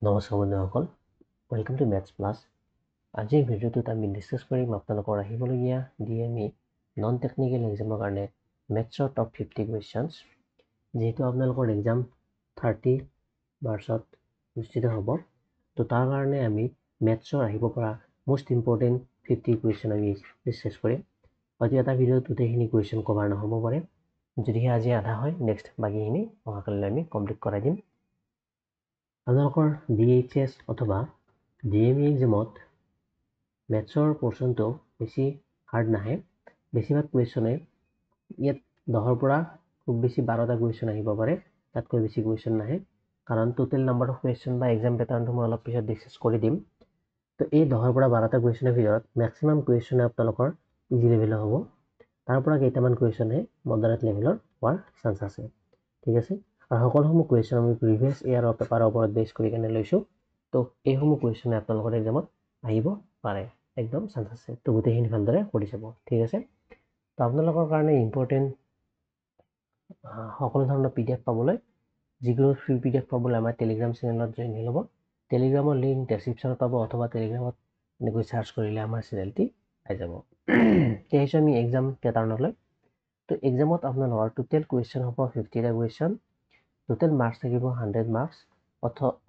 নমস্কাৰ বন্ধুসকল, welcome to maths plus. আজিৰ ভিডিঅ'টোত আমি ডিছকাছ কৰিম আপোনালোকৰ আহিবলগীয়া DME নন টেকনিকেল এক্সামৰ কাৰণে মেথছৰ টপ 50 কুৱেশ্যনছ। যিহেতু আপোনালোকৰ এক্সাম 30 মাৰ্চত অনুষ্ঠিত হ'ব, তো তাৰ কাৰণে আমি মেথছৰ আহিব পৰা মোষ্ট ইম্পৰ্টেণ্ট 50 কুৱেশ্যন আমি ডিছকাছ কৰিম। হয়তো এটা ভিডিঅ'ত গোটেইখিনি কুৱেশ্যন কভাৰ নহ'ব পাৰে, যদিহে আজি আধা হয় নেক্সট বাকীখিনি অহাকালিলৈ আমি কমপ্লিট কৰাই দিম। আপোনালোকৰ DHS অথবা DME এক্সামত মেথছৰ পৰ্চনটো বেছি হাৰ্ড নাহে। বেছিভাগ কুৱেশ্যনে ইয়াত 10ৰ পৰা খুব বেছি 12টা কুৱেশ্যন আহিব পাৰে, তাতকৈ বেছি কুৱেশ্যন নাহে। কাৰণ টোটেল নাম্বাৰ অফ কুৱেশ্যন বা এক্সাম পেটাৰ্ণটো মই অলপ পিছত ডিছকাছ কৰি দিম। তো এই 10ৰ পৰা 12টা কুৱেশ্যনৰ ভিতৰত মেক্সিমাম কুৱেশ্যনে আপোনালোকৰ ইজি লেভেলৰ হ'ব। তাৰ পৰা কেইটামান কুৱেশ্যনে মডাৰেট লেভেলৰ হোৱাৰ চান্স আছে। ঠিক আছে, আৰু সকলোসমূহ কুৱেশ্যন আমি প্ৰিভিয়াছ ইয়াৰৰ পেপাৰৰ ওপৰত বেছ কৰি কেনে লৈছোঁ। তো এইসমূহ কুৱেশ্যনে আপোনালোকৰ এক্সামত আহিব পাৰে, একদম চান্স আছে। তো গোটেইখিনি ভালদৰে কৰি চাব। ঠিক আছে, তো আপোনালোকৰ কাৰণে ইম্পৰ্টেণ্ট সকলো ধৰণৰ PDF পাবলৈ যিকোনো ফ্ৰী PDF পাবলৈ আমাৰ টেলিগ্ৰাম চেনেলত জইন হৈ ল'ব। টেলিগ্ৰামৰ লিংক ডেছক্ৰিপশ্যনত পাব, অথবা টেলিগ্ৰামত এনেকৈ চাৰ্চ কৰিলে আমাৰ চেনেলটি পাই যাব। এতিয়া আমি এক্সাম পেটাৰ্ণলৈ। তো এক্সামত আপোনালোকৰ টোটেল কুৱেশ্যন হ'ব 50টা কুৱেশ্যন। টোটেল মাৰ্কছ থাকিব 100 মাৰ্কছ,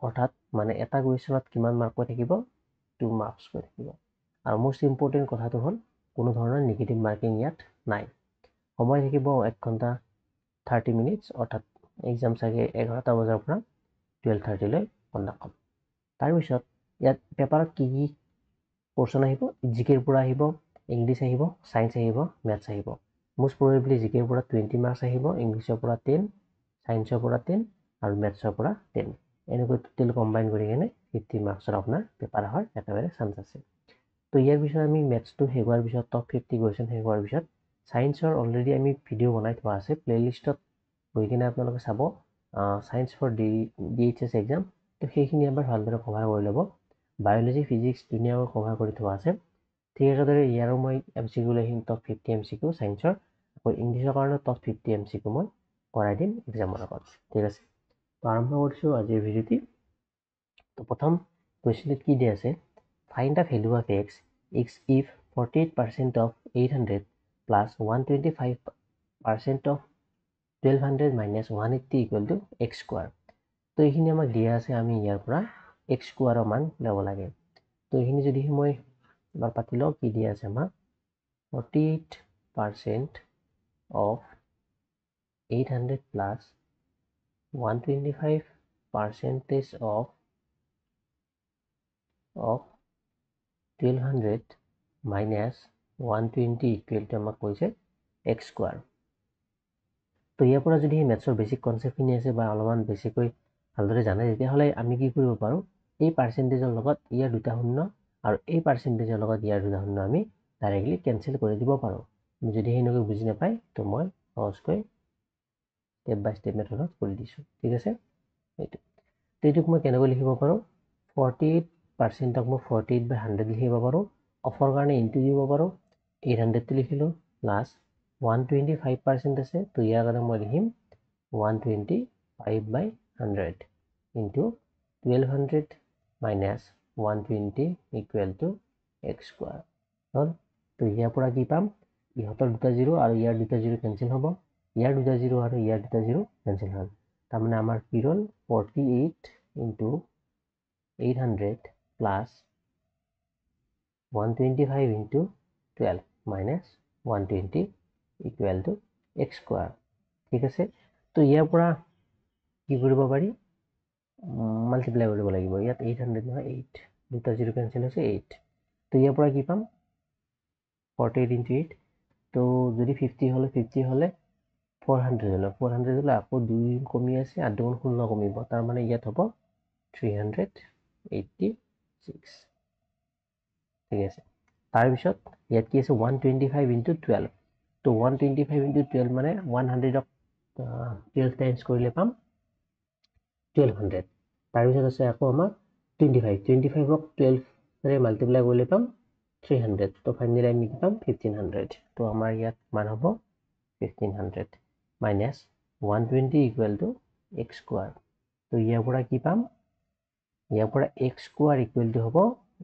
অৰ্থাৎ মানে এটা কুৱেশ্যনত কিমান মাৰ্ককৈ থাকিব, 2 মাৰ্কছকৈ থাকিব। আৰু মোষ্ট ইম্পৰ্টেণ্ট কথাটো হ'ল কোনো ধৰণৰ নিগেটিভ মাৰ্কিং ইয়াত নাই। সময় থাকিব 1 ঘণ্টা 30 মিনিটছ, অৰ্থাৎ এক্সাম চাগে 11টা বজাৰ পৰা 12:30লৈ কণ্ডাক্ট হ'ব। তাৰপিছত ইয়াত পেপাৰত কি কি পৰ্চন আহিব, জিকেৰ পৰা আহিব, ইংলিছ আহিব, ছায়েন্স আহিব, মেথছ আহিব। মোষ্ট প্ৰবেবলি জিকেৰ পৰা 20 মাৰ্কছ আহিব, ইংলিছৰ পৰা 10, ছায়েন্সৰ পৰা 10 আৰু মেথছৰ পৰা 10। এনেকৈ টোটেল কম্বাইন কৰি কেনে 50 মাৰ্কছৰ আপোনাৰ পেপাৰ অহাৰ একেবাৰে চান্স আছে। তো ইয়াৰ পিছত আমি মেথছটো শেষ হোৱাৰ পিছত টপ 50 কুৱেশ্যন শেষ হোৱাৰ পিছত ছায়েন্সৰ অলৰেডি আমি ভিডিঅ' বনাই থোৱা আছে, প্লেলিষ্টত গৈ কিনে আপোনালোকে চাব ছায়েন্স ফৰ DHS এক্সাম। তো সেইখিনি এবাৰ ভালদৰে কভাৰ কৰি ল'ব। বায়'লজি ফিজিক্স ধুনীয়াকৈ কভাৰ কৰি থোৱা আছে। ঠিক একেদৰে ইয়াৰো মই MCQ লিখিম টপ 50 MCQ ছায়েন্সৰ, আকৌ ইংলিছৰ কাৰণে টপ 50 MCQ মই কৰাই দিম এক্সামৰ আগত। ঠিক আছে, তো আৰম্ভ কৰিছোঁ আজিৰ ভিডিঅ'টি। তো প্ৰথম কুৱেশ্যনটোত কি দিয়া আছে, find the value of x if 48% of 800 plus 125% of 1200 minus 180 equal to x square। তো এইখিনি আমাক দিয়া আছে, আমি ইয়াৰ পৰা x স্কোৱাৰৰ মান ল'ব লাগে। তো এইখিনি যদি মই এবাৰ পাতি লওঁ, কি দিয়া আছে আমাক 48% of 800 plus 125% of 1200 minus 120 equal to আমাক কৈছে x স্কোৱাৰ। তো ইয়াৰ পৰা যদি মেথছৰ বেছিক কনচেপ্টখিনি আছে বা অলপমান বেছিকৈ ভালদৰে জানে, তেতিয়াহ'লে আমি কি কৰিব পাৰোঁ, এই পাৰ্চেণ্টেজৰ লগত ইয়াৰ দুটা শূন্য আৰু এই পাৰ্চেণ্টেজৰ লগত ইয়াৰ দুটা শূন্য আমি ডাইৰেক্টলি কেনচেল কৰি দিব পাৰোঁ। যদি সেনেকৈ বুজি নাপায়, তো মই সহজকৈ ষ্টেপ বাই ষ্টেপ মেথডত কৰি দিছোঁ। ঠিক আছে, এইটো তো এইটোক মই কেনেকৈ লিখিব পাৰোঁ, 48%ক মই 48/100 লিখিব পাৰোঁ। অফৰ কাৰণে ইনটু দিব পাৰোঁ, 800টো লিখিলোঁ, প্লাছ 125% আছে, তো ইয়াৰ কাৰণে মই লিখিম 125/100 into 1200 minus 120 equal to x square হ'ল। তো ইয়াৰ পৰা কি পাম, ইহঁতৰ দুটা জিৰ' আৰু ইয়াৰ দুটা জিৰ' কেনচেল হ'ব, ইয়াৰ দুটা জিৰ' আৰু ইয়াৰ দুটা জিৰ' কেনচেল হ'ল। তাৰমানে আমাৰ কি হ'ল 48 into 800 plus 125 into 12 minus 120 equal to x square. ঠিক আছে, তো ইয়াৰ পৰা কি কৰিব পাৰি, মাল্টিপ্লাই কৰিব লাগিব। ইয়াত 800 নহয় 8, দুটা জিৰ' কেনচেল হৈছে 8। তো ইয়াৰ পৰা কি পাম 48 ইনটু 8, তো যদি 50 হ'লে 400 হ'লে 400 হ'লে আকৌ 2 কমি আছে আৰু 2 শূন্য কমিব, তাৰমানে ইয়াত হ'ব 386। ঠিক আছে, তাৰপিছত ইয়াত কি আছে 125 ইনটু 12, তো 125 ইনটু 12 মানে 100ক 12 টাইমছ কৰিলে পাম 1200। তাৰপিছত আছে আকৌ আমাৰ 25ক 12ৰে মাল্টিপ্লাই কৰিলে পাম 300, তো ফাইনেলি আমি কি পাম 1500। তো আমাৰ ইয়াত মান হ'ব 1500 minus 120 equal to x square. তো ইয়াৰ পৰা কি পাম ইয়াৰ পৰা x স্কোয়াৰ ইকুৱেল টু হ'ব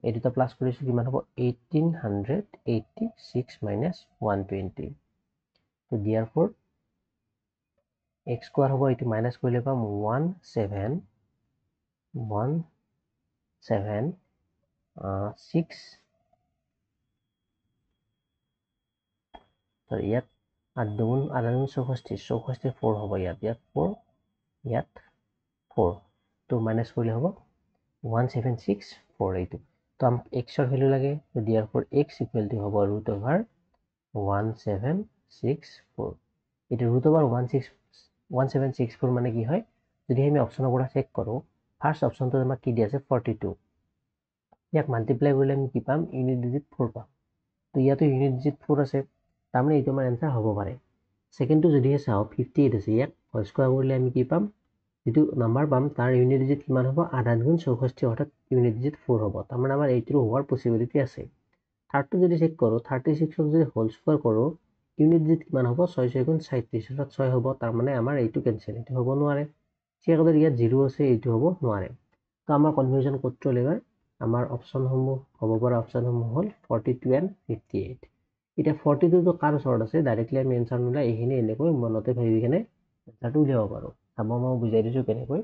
এই দুটা প্লাস কৰিছো কিমান হ'ব 1886 minus 120 তো therefore x স্কোয়াৰ হ'ব এটো মাইনাস কৰিলে পাম 17176 তো ইয়াত 8 দুগুণ 64 64 4 হ'ব ইয়াত 4 ইয়াত 4 তো মাইনাস কৰিলে হ'ব 17648 তো আমাক x এর ভ্যালু লাগে তো therefore x equal to হ'ব √1764 এটা √1764 মানে কি হয় যদি আমি অপশনৰ পৰা চেক কৰো ফাৰ্স্ট অপশনটো আমাক কি দি আছে 42 ইয়াক মাল্টিপ্লাই কৰিলে আমি কি পাম ইউনিট ডিজিট 4 পাম তো ইয়াতো ইউনিট ডিজিট 4 আছে তাৰ মানে এইটো আমাৰ आंसर হ'ব পাৰে সেকেন্ডটো যদি চাও 58 আছে ইয়াক হোল স্কয়াৰ কৰিলে আমি কি পাম যেটো নাম্বাৰ পাম তাৰ ইউনিট ডিজিট কিমান হ'ব 8 গুণ 64 অৰ্থাৎ ইউনিট ডিজিট 4 হ'ব তাৰ মানে আমাৰ এইটো হোৱাৰ পসিবিলিটি আছে থাৰ্ডটো যদি চেক কৰো 36 ক যদি হোল স্কয়াৰ কৰো ইউনিট ডিজিট কিমান হ'ব 6 6 গুণ 37 অৰ্থাৎ 6 হ'ব তাৰ মানে আমাৰ এইটো ক্যান্সেল এইটো হ'ব নোৱাৰে চেকটো ইয়াত 0 আছে এইটো হ'ব নোৱাৰে তো আমাৰ কনফিউজন ক'ত চলিবা আমাৰ অপশনসমূহ হ'ব পৰা অপশনসমূহ হ'ল 42 and 58 এটা 42 তো কাৰ ওচৰত আছে ডাইৰেক্টলি আমি आंसर নলাই এইখিনি এনেকৈ মনতে ভাবি কেনে আনসাৰটো উলিয়াব পাৰো আবা মই বুজাই দিছো কেনেকৈ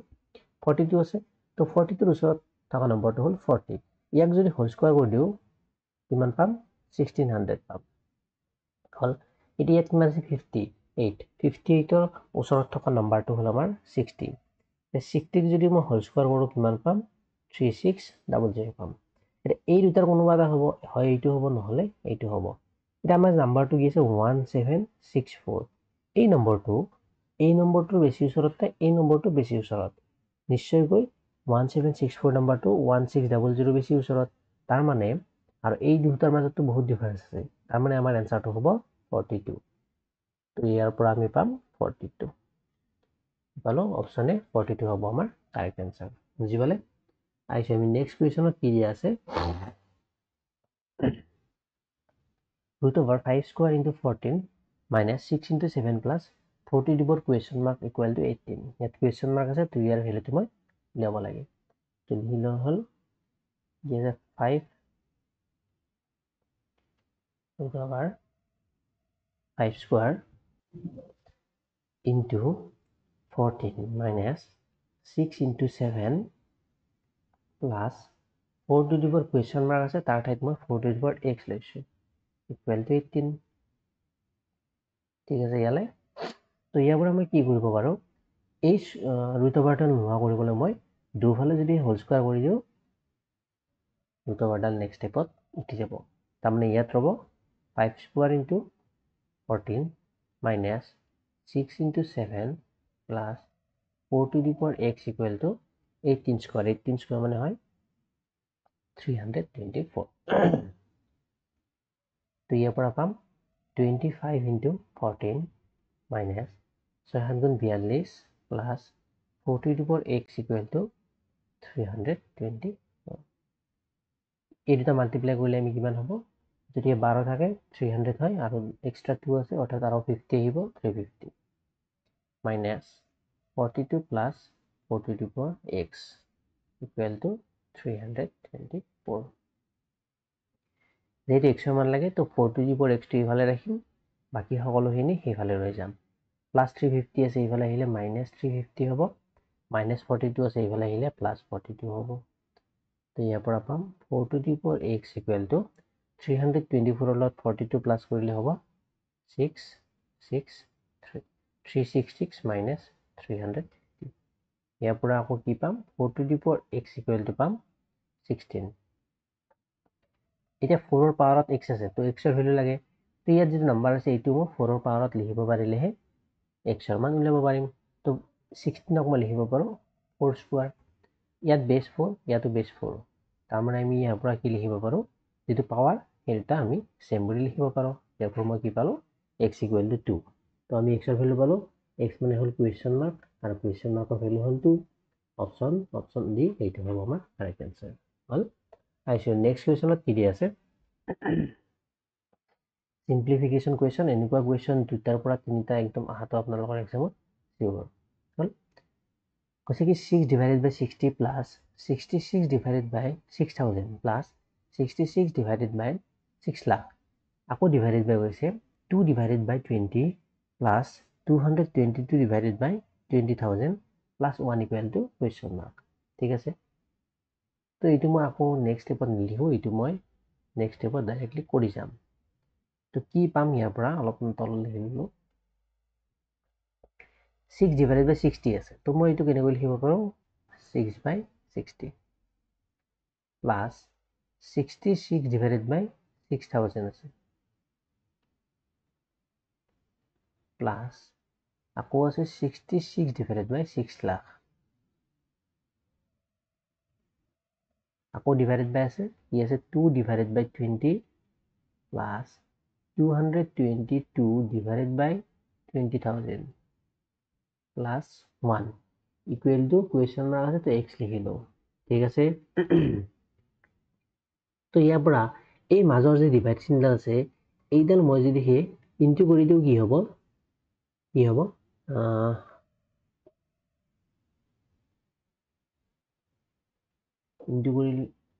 42 আছে তো 42 ৰ ওচৰত থকা নম্বৰটো হ'ল 40 ইয়াক যদি হোল স্কয়াৰ কৰি দিও কিমান পাম 1600 পাম হল এটা ইয়াত কিমান আছে 58 58 ৰ ওচৰত থকা নম্বৰটো হ'ল আমাৰ 60 60 যদি মই হোল স্কয়াৰ কৰো কিমান পাম 3600 পাম এটা এই দুটাৰ কোনোবা এটা হ'ব হয় এইটো হ'ব নহলে এইটো হ'ব এটা আমাৰ নাম্বাৰটো কি আছে 1764 এই নম্বৰটো বেছি ওচৰত এই নম্বৰটো বেছি ওচৰত নিশ্চয়কৈ 1764 নম্বৰটো 1600 বেছি ওচৰত তাৰ মানে আৰু এই দুটাৰ মাজতো বহুত ডিফাৰেন্স আছে তাৰ মানে আমাৰ आंसरটো হ'ব 42 তো ইয়াৰ পৰা আমি পাম 42 পালো অপশনে 42 হ'ব আমাৰ কাৰেক্ট आंसर বুজি পালে আইছো আমি নেক্সট কোৱেশ্চনত কি দিয়া আছে √5 square into 14 minus 6 into 7 plus 40 divided question mark equal to 18 ইয়াত question mark আছে তো ইয়াৰ ভ্যালুটো মই লিয়াব লাগে তো লিখা হল যে 5 √5 square into 14 minus 6 into 7 plus 4 to the power question mark আছে তাৰ ঠাইত মই 4 to the power x লৈছো equal to 18 ঠিক আছে ইয়ালে তো ইয়াৰ পৰা মই কি কৰিব পাৰো এই √টো নোহোৱা কৰিবলৈ মই দুফালে যদি হোল স্কয়াৰ কৰি দিও √ডাল নেক্সট স্টেপত উঠি যাব তাৰ মানে ইয়াত ৰব 5 square into 14 minus 6 into 7 plus 4 to the power x equal to 18 square মানে হয় 324 তো ইয়াৰ পৰা পাম 25 into 14 minus 642 plus 4 to the power x equal to 324 এই দুটা মাল্টিপ্লাই কৰিলে আমি কিমান হ'ব যদি 12 থাকে 300 হয় আৰু এক্সট্ৰা 2 আছে অৰ্থাৎ আৰু 50 আহিব 350 minus 42 plus 4 to the power x equal to 324 যেহেতু x মান লাগে তো 4 to the power x টো ইফালে ৰাখিম বাকি সকলোখিনি সেইফালে লৈ যাম প্লাস 350 আছে ইফালে আহিলে মাইনাস 350 হ'ব মাইনাস 42 আছে ইফালে আহিলে প্লাস 42 হ'ব তো ইয়াৰ পৰা পাম 4 to the power x equal to 324 লগত 42 প্লাস কৰিলে হ'ব 366 minus 300 ইয়াৰ পৰা আকৌ কি পাম 4 to the power x equal to পাম 16 এটা 4 ৰ পাৱাৰত x আছে তো x ৰ ভ্যালু লাগে তো ইয়াত যে নাম্বাৰ আছে এইটো মই 4 ৰ পাৱাৰত লিখিব পাৰিলেহে x ৰ মান উলিয়াব পাৰিম তো 16 ক মই লিখিব পাৰো 4 স্কয়াৰ ইয়াত বেস 4 ইয়াতো বেস 4 তাৰ মানে আমি ইয়াৰ পৰা কি লিখিব পাৰো যেটো পাৱাৰ এটা আমি সেম বুলি লিখিব পাৰো ইয়াৰ পৰা মই কি পালো x equal to 2 তো আমি x ৰ ভ্যালু পালো x মানে হল কোৱেশ্চন মাৰ্ক আৰু কোৱেশ্চন মাৰ্কৰ ভ্যালু হল 2 অপশন ডি এইটো হ'ব আমাৰ কাৰেক্ট आंसर হল আইছো নেক্সট কোৱেশ্চনত কি দি আছে সিম্পলিফিকেশন কোৱেশ্চন এনেকুৱা কোৱেশ্চন দুটাৰ পৰা তিনিটা একদম আহাটো আপোনালোকৰ এক্সামত সিওৰ হল কৈছে কি 6 divided by 60 plus 66 divided by 6000 plus 66 divided by 6 lakh. আকৌ divided by হৈছে 2 divided by 20 plus 222 divided by 20,000 plus 1 equal to question mark. ঠিক আছে? তো এইটো মই আকৌ next stepত নিলিখো, এইটো মই next stepত directly কৰি যাম। তো কি পাম ইয়াৰ পৰা অলপ তলত লিখি দিলো 6 divided by 60 আছে। তো মই এইটো কেনেকৈ লিখিব পাৰো 6 by 60 plus 66 divided by 6000 আছে plus আকৌ আছে 66 divided by 6 lakh আকৌ divided by আছে ই আছে 2 divided by 20 plus 222 divided by 20,000 plus 1 equal to question mark আছে তো x লিখি লও। ঠিক আছে? তো ইয়াৰ পৰা এই মাজৰ যে ডিভাইড চিনডাল আছে এইডাল মই যদি হে ইনটু কৰি দিও কি হ'ব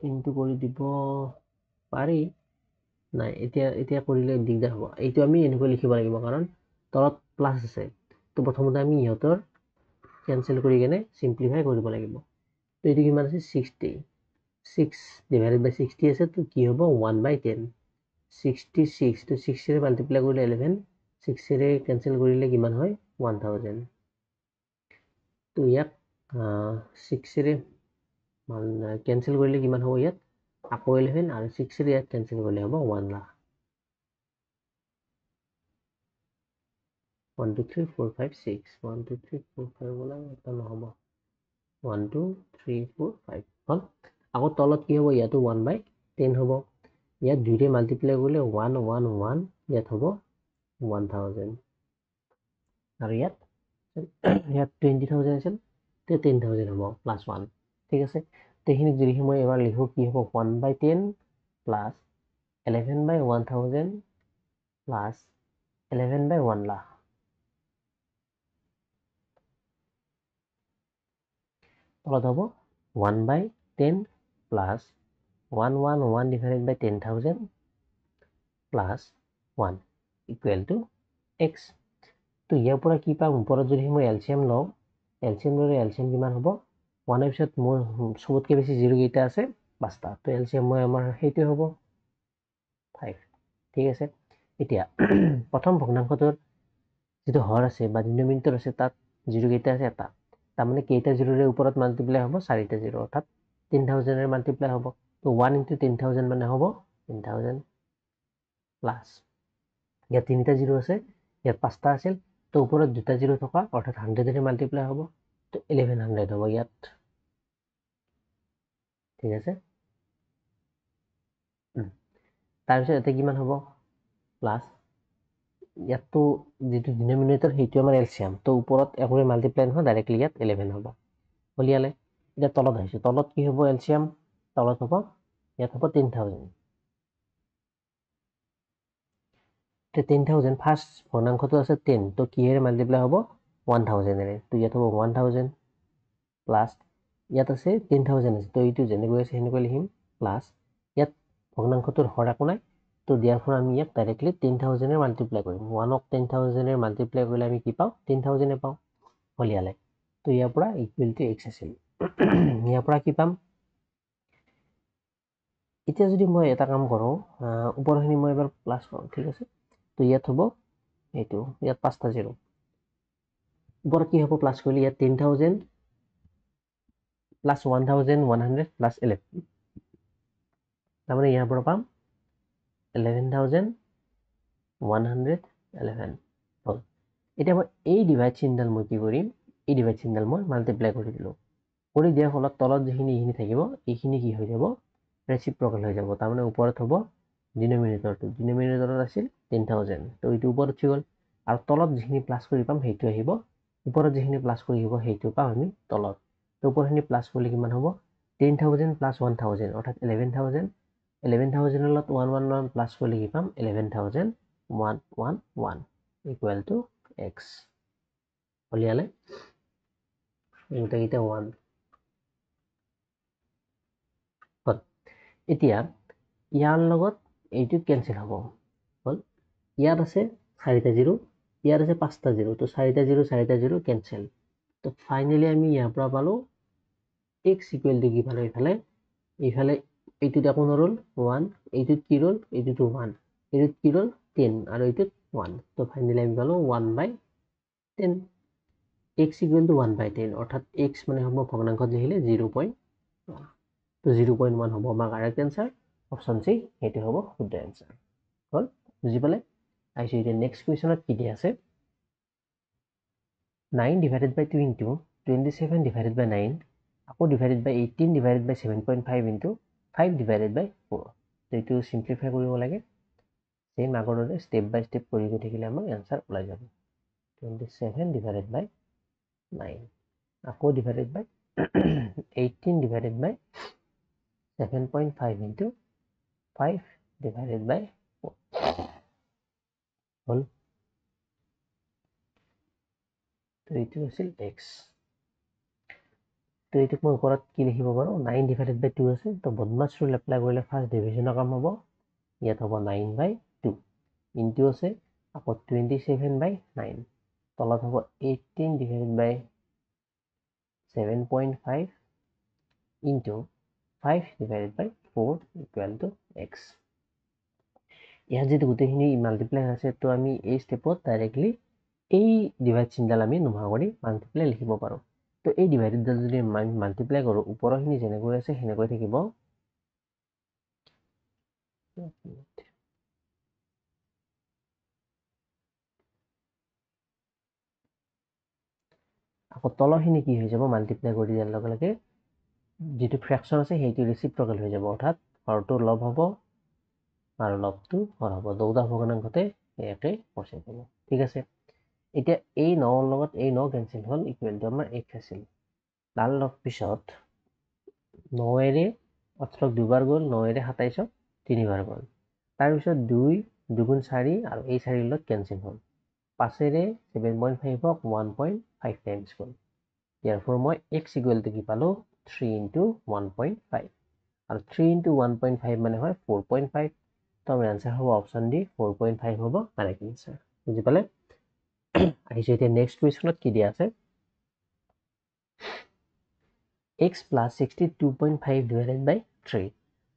ইনটু কৰি দিব পাৰি নাই এতিয়া কৰিলে দিগদাৰ হ'ব। এইটো আমি এনেকৈ লিখিব লাগিব কাৰণ তলত প্লাস আছে। তো প্ৰথমতে আমি ইহঁতৰ কেনসেল কৰি কেনে সিম্পলিফাই কৰিব লাগিব। তো এইটো কিমান আছে 60 6 divided by 60 আছে তো কি হ'ব 1 by 10 66 তো 6 ৰে মাল্টিপ্লাই কৰিলে 11 6 ৰে কেনসেল কৰিলে কিমান হয় 1000 তো ইয়াত 6 ৰে কেনসেল কৰিলে কিমান হ'ব ইয়াত আকৌ 11 আৰু 6 ৰে ইয়াত কেনসেল কৰিলে হ'ব 1 লাখ 1 2 3 4 5 6 1 2 3 4 5 বলা এটা নহব 1 2 3 4 5 হল আকৌ তলত কি হ'ব ইয়াতো 1 by 10 হ'ব ইয়াত দুইৰে মাল্টিপ্লাই কৰিলে 1 1 1 ইয়াত হ'ব 1000 আৰু ইয়াত 20,000 আছিল তে 10,000 হ'ব প্লাস 1 ঠিক আছে তে এইখিনি যদি মই এবাৰ লিখো কি হ'ব 1 by 10 plus 11 by 1000 plus 11 by 1 lakh তলত হ'ব 1 by 10 plus 111 divided by 10,000 plus 1 equal to x তো ইয়াৰ পৰা কি পাম ওপৰত যদি মই এলসিএম লওঁ এলসিএম ললে এলসিএম কিমান হ'ব 1 এর পিছত মোৰ সবতকে বেছি 0 কেইটা আছে 5টা তো এলসিএম মই আমাৰ হেইটো হ'ব 5 ঠিক আছে এতিয়া প্ৰথম ভগ্নাংশটোৰ যেটো হৰ আছে বা ডিনোমিনেটৰ আছে তাত 0 কেইটা আছে এটা তাৰমানে কেইটা 0 ৰে ওপৰত মাল্টিপ্লাই হ'ব 4টা 0 অৰ্থাৎ 3000 ৰে মাল্টিপ্লাই হ'ব তো 1 into 10,000 মানে হ'ব 10,000 প্লাস ইয়াত 3টা 0 আছে ইয়াত 5টা আছিল তো ওপৰত দুটা 0 থকা অৰ্থাৎ 100 ৰে মাল্টিপ্লাই হ'ব তো 1100 হ'ব ইয়াত ঠিক আছে তাৰ পিছত এটা কিমান হ'ব প্লাস ইয়াতো যেটো ডিনোমিনেটৰ হেইটো আমাৰ এলসিএম তো ওপৰত একৰে মাল্টিপ্লাই নহয় ডাইৰেক্টলি ইয়াত 11 হ'ব হলিয়ালে এটা তলত আহিছে তলত কি হ'ব এলসিএম তলত হ'ব ইয়াত হ'ব 10,000 তে 10,000 ফার্স্ট ভগ্নাংশটো আছে 10 তো কিহেৰে মাল্টিপ্লাই হ'ব 1000 এৰে তো ইয়াত হ'ব 1000 প্লাস ইয়াত আছে 10,000 আছে তো এইটো যেনেকৈ আছে হেনেকৈ লিখিম প্লাস ইয়াত ভগ্নাংশটোৰ হৰ একো নাই তো therefore আমি ইয়াক ডাইৰেক্টলি 10,000 এ মাল্টিপ্লাই কৰিম 1 ক 10,000 এ মাল্টিপ্লাই কৰিলে আমি কি পাও 10,000 এ পাও হলিয়ালে তো ইয়াৰ পৰা ইকুৱেল টু x আছিল ইয়াৰ পৰা কি পাম এতিয়া যদি মই এটা কাম কৰো ওপৰখিনি মই এবাৰ প্লাস কৰো ঠিক আছে তো ইয়াত হ'ব এইটো ইয়াত 5টা 0 ওপৰত কি হ'ব প্লাস কৰিলে ইয়াত 10,000 plus 1,100 plus 11 তাৰমানে ইয়াৰ পৰা পাম 11,111 হল এতিয়া মই এই ডিভাইড চিহ্নডাল মই কি কৰিম এই ডিভাইড চিহ্নডাল মই মাল্টিপ্লাই কৰি দিলো কৰি দিয়াৰ ফলত তলত যিখিনি এইখিনি থাকিব এইখিনি কি হৈ যাব ৰেচিপ্ৰকেল হৈ যাব তাৰমানে ওপৰত হ'ব ডিনোমিনেটৰত আছিল 10,000 তো এইটো ওপৰত উঠি গ'ল আৰু তলত যিখিনি প্লাস কৰি পাম সেইটো আহিব ওপৰত যিখিনি প্লাস কৰি হ'ব সেইটো পাম আমি তলত তো ওপৰখিনি প্লাস কৰিলে কিমান হ'ব 10,000 plus 1,000 অৰ্থাৎ 11,000 11,000 ৰ লগত 111 প্লাস কৰিলে কি পাম 11,111 equal to x হলিয়ালে এইটা 1 এতিয়া ইয়াৰ লগত এইটো কেনসেল হ'ব হল ইয়াত আছে 4টা 0 ইয়াত আছে 5টা 0 তো 4টা 0 কেনসেল তো ফাইনালি আমি ইয়াৰ পৰা পালো x ইকুৱেল টু কি পালো ইফালে এইটোত একো নৰল 1 এইটোত কি ৰল এইটোত 1 এইটোত কি ৰল 10 আৰু এইটোত 1 তো ফাইনালি আমি পালো 1/10 x ইকুৱেল টু 1/10 অৰ্থাৎ x মানে হ'ব ভগ্নাংশত লিখিলে 0.1 তো 0.1 হ'ব আমাৰ কাৰেক্ট এনসাৰ অপচন সি সেইটো হ'ব শুদ্ধ এনসাৰ হল বুজি পালে আইছো এতিয়া নেক্সট কুৱেশ্যনত কি দিয়া আছে 9 divided by 2 into 27 divided by 9 আকৌ divided by 18 divided by 7.5 into 5 divided by 4 তো এইটো সিম্পলিফাই কৰিব লাগে সেম আগৰ দৰে স্টেপ বাই স্টেপ কৰি গৈ থাকিলে আমাৰ এনসাৰ ওলাই যাব 27 divided by 9 আকৌ divided by 18 divided by 7.5 into 5 divided by 4 হল তো এইটো আছিল x তো এইটোক মই ওপৰত কি লিখিব পাৰো 9 divided by 2 আছে তো বদমাছ ৰুল এপ্লাই কৰিলে ফাৰ্স্ট ডিভিজনৰ কাম হ'ব ইয়াত হ'ব 9/2 ইনটু আছে আকৌ 27/9 তলত হ'ব 18 divided by 7.5 into 5 divided by 4 equal to x ইয়াত যেটো গোটেইখিনি মাল্টিপ্লাই আছে তো আমি এই স্টেপত ডাইৰেক্টলি এই ডিভাইড চিনডাল আমি নোহোৱা কৰি মাল্টিপ্লাই লিখিব পাৰো তো এই ডিভাইডেড ডাল যদি মাল্টিপ্লাই কৰো ওপৰখিনি যেনেকৈ আছে হেনেকৈ থাকিব আকৌ তলৰখিনি কি হৈ যাব মাল্টিপ্লাই কৰি দিয়াৰ লগে লগে যেটো ফ্ৰেকশন আছে সেইটো ৰেচিপ্ৰকেল হৈ যাব অৰ্থাৎ হৰটো লব হ'ব আৰু লবটো হৰ হ'ব দুটা ভগ্নাংশতে একে পচে যাব ঠিক আছে এতিয়া এই 9 ৰ লগত এই 9 কেনসেল হল ইকুৱেল টু আমাৰ x আছিল তাৰ লগ পিছত 9 এৰে 18 দুবাৰ গল 9 এৰে 27 তিনিবাৰ গল তাৰ পিছত 2 2 4 আৰু এই 4 লগত কেনসেল হল 5 এৰে 7.5 ক 1.5 টাইমছ গল therefore মই x ইকুৱেল টু কি পালো 3 into 1.5 আৰু 3 into 1.5 মানে হয় 4.5 তো আমাৰ আনসাৰ হ'ব অপচন ডি 4.5 হ'ব কাৰেক্ট আনসাৰ বুজি পালে আহিছে এতিয়া নেক্সট কুৱেশ্যনত কি দিয়া আছে x plus 62.5 divided by 3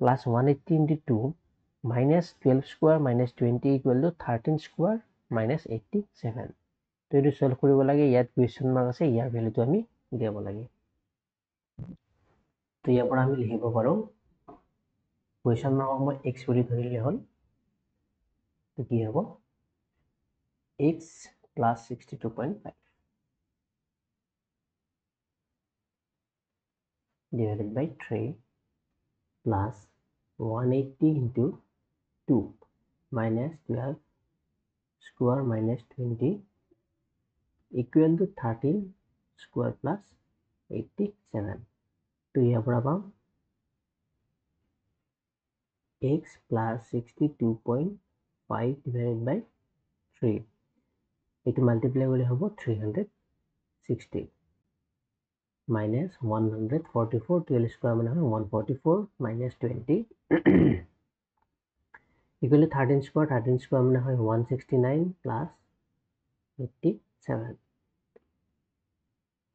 plus 180 into 2 minus 12 square minus 20 equal to 13 square minus 87 তো এইটো সলভ কৰিব লাগে ইয়াত কুৱেশ্যন মাৰ্ক আছে ইয়াৰ ভ্যালুটো আমি উলিয়াব লাগে তো ইয়াৰ পৰা আমি লিখিব পাৰো কুৱেশ্যন মাৰ্কক মই x বুলি ধৰিলে হ'ল তো কি হ'ব x plus 62.5 divided by 3 plus 180 into 2 minus 12 square minus 20 equal to 13 square plus 87 তো ইয়াৰ পৰা পাম x plus 62.5 divided by 3 এইটো মাল্টিপ্লাই কৰিলে হ'ব 360 minus 144 12 square মানে হয় 144 minus 20 equal to 13 square মানে হয় 169 plus 87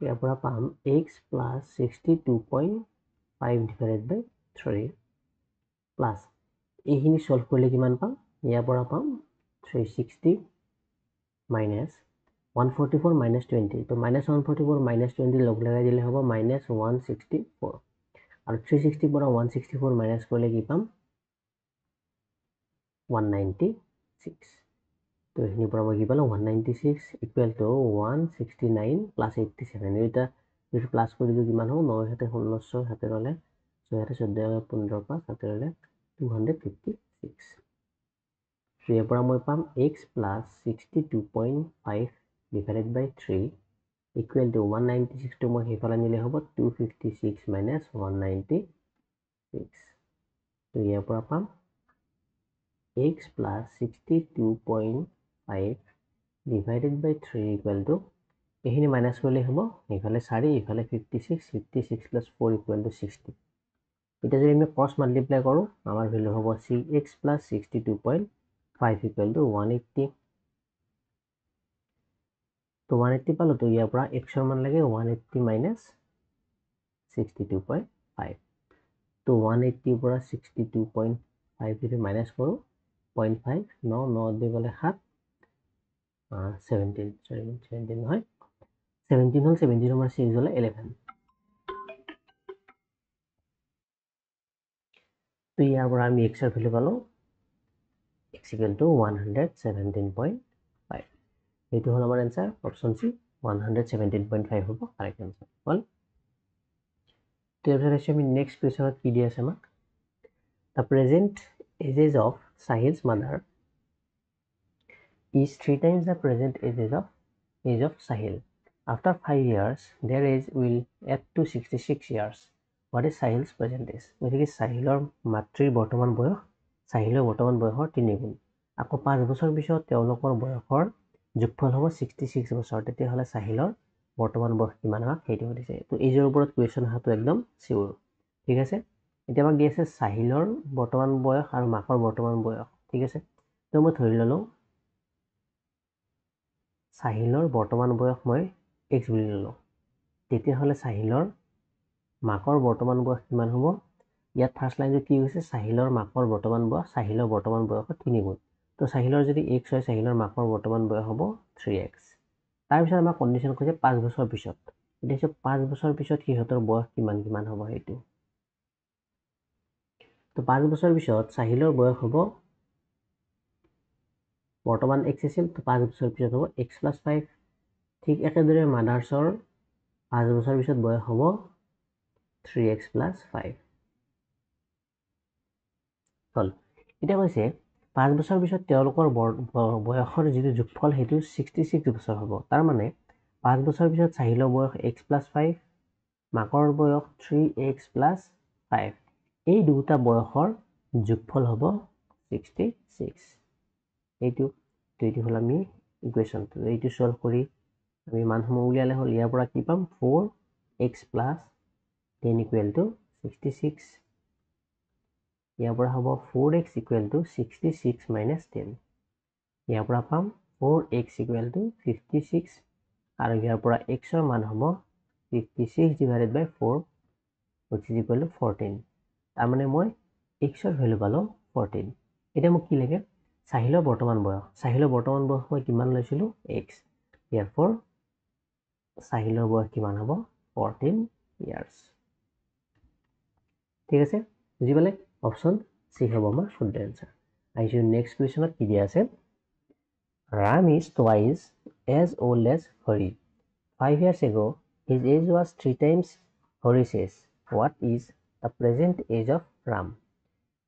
ইয়াৰ পৰা পাম x plus 62.5 divided by 3 plus এইখিনি সলভ কৰিলে কিমান পাম ইয়াৰ পৰা পাম 360 minus 144 minus 20 তো minus 144 minus 20 লগ লগাই দিলে হ'ব minus 164 আৰু 360 পৰা 164 minus কৰিলে কি পাম 196 তো এইখিনি পৰা মই কি পালো 196 equal to 169 plus 87 এটা যদি প্লাস কৰি দিও কিমান হ'ব 9 হাতে 16 হাতে ৰলে 6 হাতে 14 15 5 হাতে ৰলে 256 তো ইয়াৰ পৰা মই পাম x plus 62.5 divided by 3 equal to 196 to মই হেফালে নিলে হ'ব 256 minus 196 তো ইয়াৰ পৰা পাম x plus 62.5 divided by 3 equal to এইখিনি মাইনাস কৰিলে হ'ব ইফালে 4 ইফালে 56 56 plus 4 equal to 60 এটা যদি আমি ক্ৰছ মাল্টিপ্লাই কৰোঁ আমাৰ ভ্যালু হ'ব 6x + 62.5 = 180 তো 180 পালো তো ইয়াৰ পৰা x ৰ মান লাগে 180 - 62.5 তো 180 ৰ পৰা 62.5 যদি মাইনাস কৰোঁ 0.5 9 9 দি গ'লে 7 17 নহয় 17 হ'ল 17 ৰ পৰা 6 গ'লে 11 তো ইয়াৰ পৰা আমি x ৰ ভ্যালু পালো x = 117.5 এইটো হ'ল আমাৰ आंसर অপচন সি 117.5 হ'ব কাৰেক্ট आंसर হল তো এবাৰ আমি নেক্সট কোৱেশ্চনত কি দি আছে আমাক the present ages of Sahil's mother is 3 times the present age of Sahil. After 5 years, their age will add to 66 years. What is Sahil's present age? গতিকে Sahilৰ মাতৃৰ বৰ্তমান বয়স Sahilৰ বৰ্তমান বয়সৰ 3 গুণ আকৌ 5 বছৰ পিছত তেওঁলোকৰ বয়সৰ যোগফল হ'ব 66 বছৰ তেতিয়াহ'লে Sahilৰ বৰ্তমান বয়স কিমান হ'ব সেইটো দিছে তো এজৰ ওপৰত কোৱেশ্চন হাতু একদম সিউৰ ঠিক আছে এতিয়া আমাক দি আছে Sahilৰ বৰ্তমান বয়স আৰু মাকৰ বৰ্তমান বয়স ঠিক আছে তো মই ধৰি ললো Sahilৰ বৰ্তমান বয়স মই x বুলি ললো তেতিয়াহ'লে Sahilৰ মাকৰ বৰ্তমান বয়স কিমান হ'ব ইয়াত ফাৰ্স্ট লাইনটো কি হৈছে Sahilৰ মাকৰ বৰ্তমান বয়স Sahilৰ বৰ্তমান বয়সৰ 3 গুণ তো Sahilৰ যদি x হয় Sahilৰ মাকৰ বৰ্তমান বয়স হ'ব 3x তাৰ পিছত আমাৰ কন্ডিশন কৈছে 5 বছৰ পিছত এতিয়া 5 বছৰ পিছত কিহতৰ বয়স কিমান হ'ব হেতু তো 5 বছৰ পিছত Sahilৰ বয়স হ'ব বৰ্তমান x আছিল তো 5 বছৰ পিছত হ'ব x + 5 ঠিক একেদৰে মাদাৰ্সৰ 5 বছৰ পিছত বয়স হ'ব 3x + 5 হল এটা কৈছে 5 বছৰ পিছত তেওঁলোকৰ বয়সৰ যিটো যোগফল হেতু 66 বছৰ হ'ব তাৰ মানে 5 বছৰ পিছত Sahilৰ বয়স x + 5 মাকৰ বয়স 3x + 5 এই দুটা বয়সৰ যোগফল হ'ব 66 এইটো হল আমি ইকুৱেশন তো এইটো সলভ কৰি আমি মানসমূহ উলিয়ালে হল ইয়াৰ পৰা কি পাম 4x + 10 = 66 ইয়াৰ পৰা হ'ব 4x = 66 - 10 ইয়াৰ পৰা পাম 4x = 56 আৰু ইয়াৰ পৰা x ৰ মান হ'ব 56 / 4 which is equal to 14 তাৰ মানে মই x ৰ ভ্যালু পালো 14 এটা মোক কি লাগে Sahilৰ বৰ্তমান বয়স মই কিমান লৈছিলো x therefore Sahilৰ বয়স কিমান হ'ব 14 years ঠিক আছে বুজি পালে অপচন সি হ'ব আমাৰ শুদ্ধ आंसर আইছো নেক্সট কোৱেশ্চনত কি দিয়া আছে Ram is twice as old as Hari 5 years ago his age was 3 times Hari's age what is the present age of Ram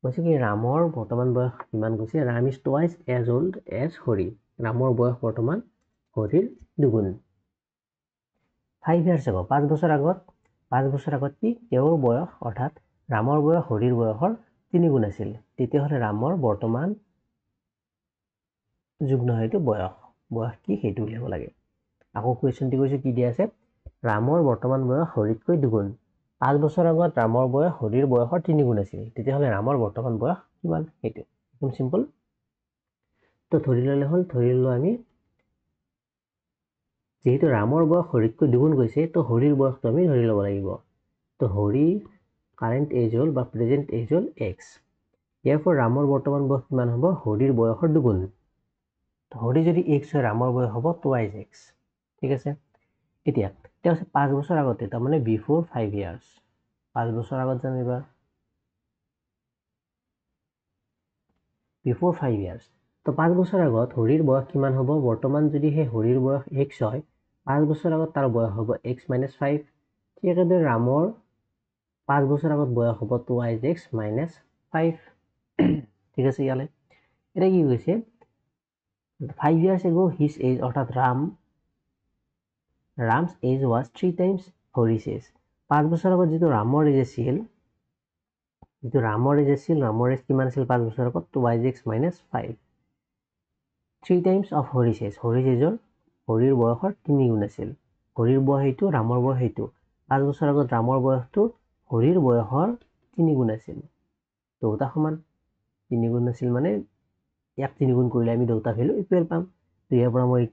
কৈছে কি ৰামৰ বৰ্তমান বয়স কিমান কৈছে Ram is twice as old as Hari ৰামৰ বয়স বৰ্তমান হৰিৰ দুগুণ 5 years ago 5 বছৰ আগত কি তেওঁৰ বয়স অৰ্থাৎ ৰামৰ বয়স হৰিৰ বয়সৰ 3 গুণ আছিল তেতিয়াহ'লে ৰামৰ বৰ্তমান যুগ্ম হয়তো বয়স কি হেতু উলিয়াব লাগে আকৌ কোৱেশ্চনটি কৈছে কি দিয়া আছে ৰামৰ বৰ্তমান বয়স হৰিতকৈ দুগুণ 5 বছৰ আগত ৰামৰ বয়স হৰিৰ বয়সৰ 3 গুণ আছিল তেতিয়াহ'লে ৰামৰ বৰ্তমান বয়স কিমান হেতু একদম সিম্পল তো ধৰি ললো আমি যেহেতু ৰামৰ বয়স হৰিতকৈ দুগুণ গৈছে তো হৰিৰ বয়সটো আমি ধৰি ল'ব লাগিব তো হৰি কাৰেন্ট এজ হল বা প্ৰেজেন্ট এজ হল x therefore ৰামৰ বৰ্তমান বয়স কিমান হ'ব হৰিৰ বয়সৰ দুগুণ তো হৰি যদি x হয় ৰামৰ বয়স হ'ব twice x ঠিক আছে এতিয়া এটা আছে 5 বছৰ আগতে তাৰ মানে বিফোৰ 5 ইয়াৰ্স 5 বছৰ আগত জানিবা বিফোৰ 5 ইয়াৰ্স তো 5 বছৰ আগত হৰিৰ বয়স কিমান হ'ব বৰ্তমান যদি হে হৰিৰ বয়স x হয় 5 বছৰ আগত তাৰ বয়স হ'ব x - 5 ঠিক একেদৰে ৰামৰ 5 বছৰ আগত বয়স হ'ব 2x - 5 ঠিক আছে ইয়ালে এটা কি হৈছে 5 years ago his age অৰ্থাৎ Ram's age was 3 times Hari's age 5 বছৰ আগত যেটো ৰামৰ এজ আছিল ৰামৰ এজ কিমান আছিল 5 বছৰ আগত 2x - 5 3 times of Hari's age হৰিৰ বয়সৰ 3 গুণ আছিল হৰিৰ বয়স হেতু ৰামৰ বয়স হেতু 5 বছৰ আগত ৰামৰ বয়সটো হৰিৰ বয়সৰ 3 গুণ আছিল দুটা সমান 3 গুণ আছিল মানে ইয়াক 3 গুণ কৰিলে আমি দুটা ভ্যালু ইকুৱেল পাম তো ইয়াৰ পৰা মই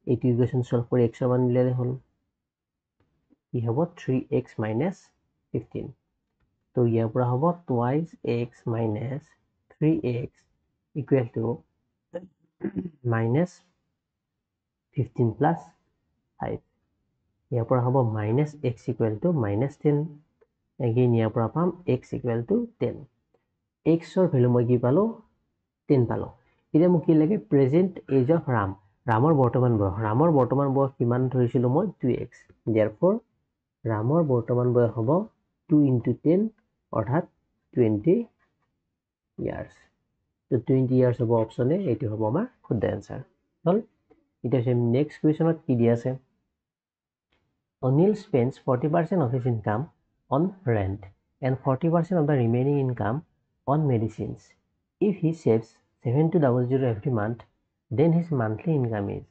এইটো ইকুৱেশ্যন সলভ কৰি x ৰ মান উলিয়ালে হ'ল কি হ'ব 3x - 15 তো ইয়াৰ পৰা হ'ব twice x minus 3x equal to minus 15 plus 5 ইয়াৰ পৰা হ'ব minus x equal to minus 10 again ইয়াৰ পৰা পাম x equal to 10 x ৰ ভ্যালু মই কি পালো 10 পালো এতিয়া মোক কি লাগে প্ৰেজেন্ট এজ অফ ৰামৰ বৰ্তমান বয়স কিমান ধৰিছিলো মই 2x therefore ৰামৰ বৰ্তমান বয়স হ'ব 2 into 10 অৰ্থাৎ 20 years তো 20 years হ'ব অপচন এ এইটো হ'ব আমাৰ শুদ্ধ আনসাৰ হল এটা আছে নেক্সট কোৱেশ্চনত কি দিয়া আছে Anil spends 40% of his income on rent and 40% of the remaining income on medicines. If he saves 7200 every month, then his monthly income is.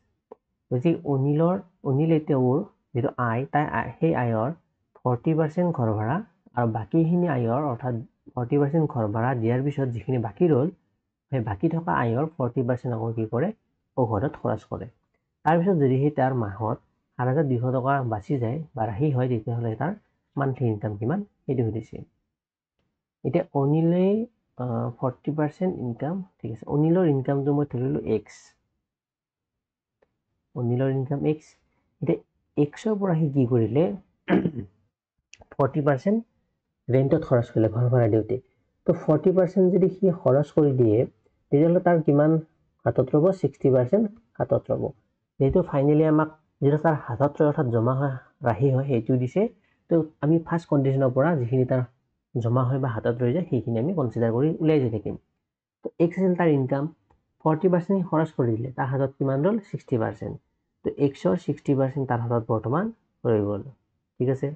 Which is Anil eteor যেটো আয় তাই সেই আয়ৰ 40% ঘৰ ভাড়া আৰু বাকিখিনি আয়ৰ অৰ্থাৎ 40% ঘৰ ভাড়া দিয়াৰ পিছত যিখিনি বাকি ৰল সেই বাকি থকা আয়ৰ 40% আকৌ কি কৰে ঘৰত খৰচ কৰে তাৰ পিছত যদি হে তাৰ মাহত 7200 টকা বাচি যায় বা ৰাহি হয় তেতিয়াহলে তাৰ মান্থলি ইনকাম কিমান সেইটো সুধিছে এতিয়া অনিলে 40% ইনকাম ঠিক আছে অনিলৰ ইনকামটো মই ধৰিলো x অনিলৰ ইনকাম x এতিয়া x ৰ পৰা হি কি কৰিলে 40% ৰেন্টত খৰচ কৰিলে ঘৰ ভাড়া দিওতে তো 40% যদি হি খৰচ কৰি দিয়ে তেতিয়াহলে তাৰ কিমান হাতত ৰব 60% হাতত ৰব যেটো ফাইনালি আমাক যেটা তাৰ হাতত অৰ্থাৎ জমা হয় ৰাহি হয় সেইটো দিছে তো আমি ফাৰ্স্ট কন্ডিশনৰ পৰা যিখিনি তাৰ জমা হয় বা হাতত ৰৈ যায় সেইখিনি আমি কনসিডাৰ কৰি উলাই যাই থাকিম তো x আছিল তাৰ ইনকাম 40% খৰচ কৰি দিলে তাৰ হাতত কিমান ৰল 60% তো x ৰ 60% তাৰ হাতত বৰ্তমান ৰৈ গল ঠিক আছে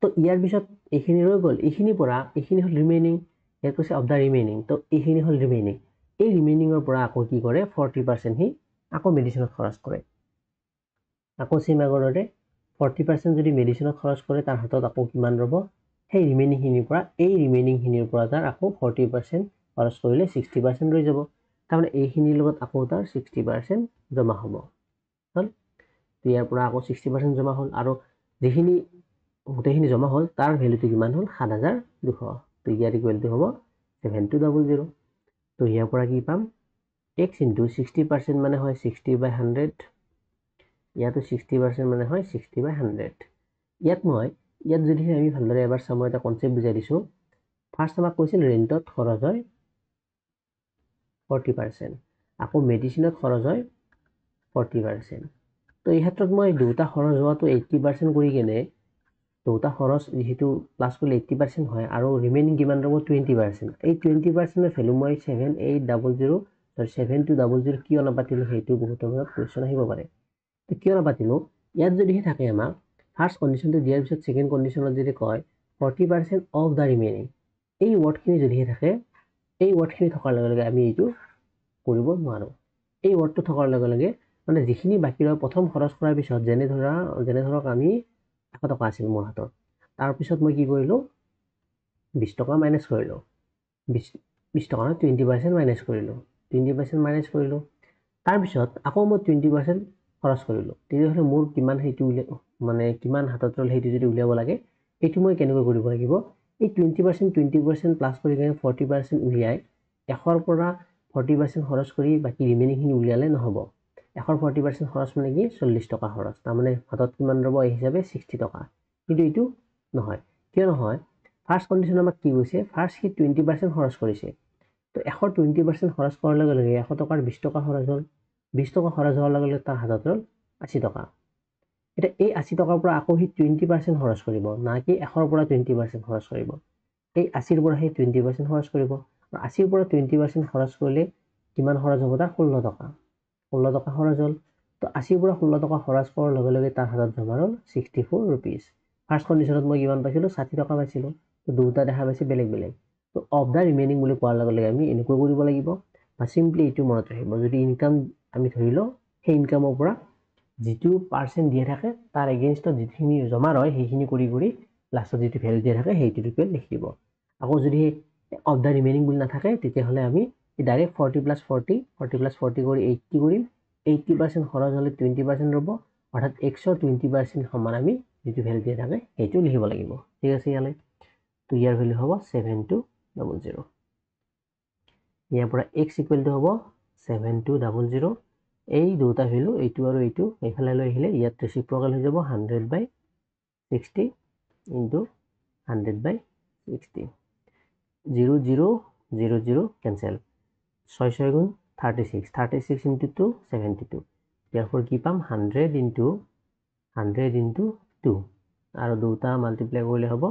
তো ইয়াৰ পিছত এইখিনি ৰৈ গল এইখিনি পৰা এইখিনি হল ৰিমেইনিং ইয়াৰ কৈছে অফ দা ৰিমেইনিং তো এইখিনি হল ৰিমেইনিং এই ৰিমেইনিংৰ পৰা আকৌ কি কৰে 40% হি আকৌ মেডিসিনত খৰচ কৰে আকৌ সেম আগৰৰে 40% যদি মেডিসিনত খৰচ কৰে তাৰ হাতত আকৌ কিমান ৰব সেই ৰিমেইনিং খিনিৰ পৰা এই ৰিমেইনিং খিনিৰ পৰা তাৰ আকৌ 40% খৰচ কৰিলে 60% ৰৈ যাব তাৰমানে এইখিনিৰ লগত আকৌ তাৰ 60% জমা হ'ব হল ইয়াৰ পৰা আকৌ 60% জমা হ'ল আৰু যিখিনি গোটেইখিনি জমা হ'ল তাৰ ভ্যালুটো কিমান হ'ল 7200 তো ইয়াৰ ইকুৱেলটো হ'ব 7200 তো ইয়াৰ পৰা কি পাম x into 60% মানে হয় 60/100 ইয়াতো 60% মানে হয় 60/100 ইয়াত যদি আমি ভালদৰে এবাৰ সময় এটা কনসেপ্ট বুজাই দিছো ফাৰ্স্ট আমাক কৈছিল ৰেন্টত খৰচ হয় 40% আকৌ মেডিসিনত খৰচ হয় 40% তো এই ক্ষেত্ৰত মই দুটা খৰচ হোৱাটো 80% কৰি কেনে দুটা খৰচ যেহেতু প্লাস কৰিলে 80% হয় আৰু ৰিমেইনিং কিমান ৰব 20% এই 20% এৰ ভ্যালু মই 7800 7200 কিয় নাপাতিলো সেইটো বহুত কোৱেশ্চন আহিব পাৰে তো কিয় নাপাতিলো ইয়াত যদি থাকে আমাক ফাৰ্স্ট কন্ডিশনটো দিয়াৰ পিছত সেকেন্ড কন্ডিশনত যদি কয় 40% অফ দা ৰিমেইনিং এই ওয়াৰ্ডখিনি যদি থাকে এই ওয়াৰ্ডখিনি থকাৰ লগে লগে আমি এইটো কৰিব নোৱাৰো এই ওয়াৰ্ডটো থকাৰ লগে লগে মানে যিখিনি বাকি ৰয় প্ৰথম খৰচ কৰাৰ পিছত যেনে ধৰক আমি 100 টকা আছিল মোৰ হাতত তাৰ পিছত মই কি কৰিলো 20 টকা মাইনাস কৰিলো 20 টকা 20% মাইনাস কৰিলো 20% মাইনাস কৰিলো তাৰ পিছত আকৌ মই 20% খৰচ কৰিলো তেতিয়াহলে মোৰ কিমান হেতু মানে কিমান হাতত ৰল হেতু যদি উলিয়াব লাগে এটো মই কেনেকৈ কৰিব লাগিব এই 20% প্লাস কৰি কেনে 40% উলিয়াই 100 ৰ পৰা 40% খৰচ কৰি বাকি ৰিমেইনিং খিনি উলিয়ালে নহব 100 40% খৰচ মানে কি 40 টকা খৰচ তাৰ মানে হাতত কিমান ৰব এই হিচাপে 60 টকা কিন্তু এটো নহয় কিয় নহয় ফাৰ্স্ট কন্ডিশন আমাক কি কৈছে ফাৰ্স্ট হি 20% খৰচ কৰিছে তো 100 20% খৰচ কৰাৰ লগে লগে 100 টকাৰ 20 টকা খৰচ হ'ল 20 টকা খৰচ হোৱাৰ লগে লগে তাৰ হাতত ৰল 80 টকা এটা এই 80 টকাৰ পৰা আকৌ হি 20% খৰচ কৰিব না কি 100 ৰ পৰা 20% খৰচ কৰিব এই 80 ৰ পৰা হি 20% খৰচ কৰিব আৰু 80 ৰ পৰা 20% খৰচ কৰিলে কিমান খৰচ হ'ব তাৰ 16 টকা খৰচ হ'ল তো 80 ৰ পৰা 16 টকা খৰচ কৰাৰ লগে লগে তাৰ হাতত জমা হ'ল 64 rupees ফার্স্ট কন্ডিশনত মই কিমান পাইছিলো 60 টকা পাইছিলো তো দুটা দেখা পাইছে বেলেগ বেলেগ তো অফ দা ৰিমেইনিং বুলি কোৱাৰ লগে লগে আমি এনেকৈ কৰিব লাগিব বা সিম্পলি এটো মনত ৰাখিব যদি ইনকাম আমি ধৰিলো সেই ইনকামৰ পৰা যেটো পাৰ্সেন্ট দিয়া থাকে তাৰ এগেইনষ্টত যিখিনি জমা ৰয় সেইখিনি কৰি লাষ্টত যেটো ভ্যালু দিয়া থাকে সেইটো ইকুৱেল লিখি দিব আকৌ যদি অফ দা ৰিমেইনিং বুলি নাথাকে তেতিয়া হলে আমি ডাইৰেক্ট 40 + 40 40 + 40 কৰি 80 কৰিম 80% খৰচ হলে 20% ৰব অৰ্থাৎ x ৰ 20% সমান আমি যেটো ভ্যালু দিয়া থাকে সেইটো লিখিব লাগিব ঠিক আছে ইয়ালে তো ইয়াৰ ভ্যালু হ'ব 7200 ইয়াৰ পৰা x ইকুৱেল টু হ'ব 7200 এই দুটা ভ্যালু এইটো আৰু এইটো এফালে লৈ আহিলে ইয়াত ৰেচিপ্ৰকেল হৈ যাব 100/60 into 100/60 0 0 0 0 cancel 6 6 গুণ 36 36 into 2 72 therefore কি পাম 100 into 2 আৰু দুটা মাল্টিপ্লাই কৰিলে হ'ব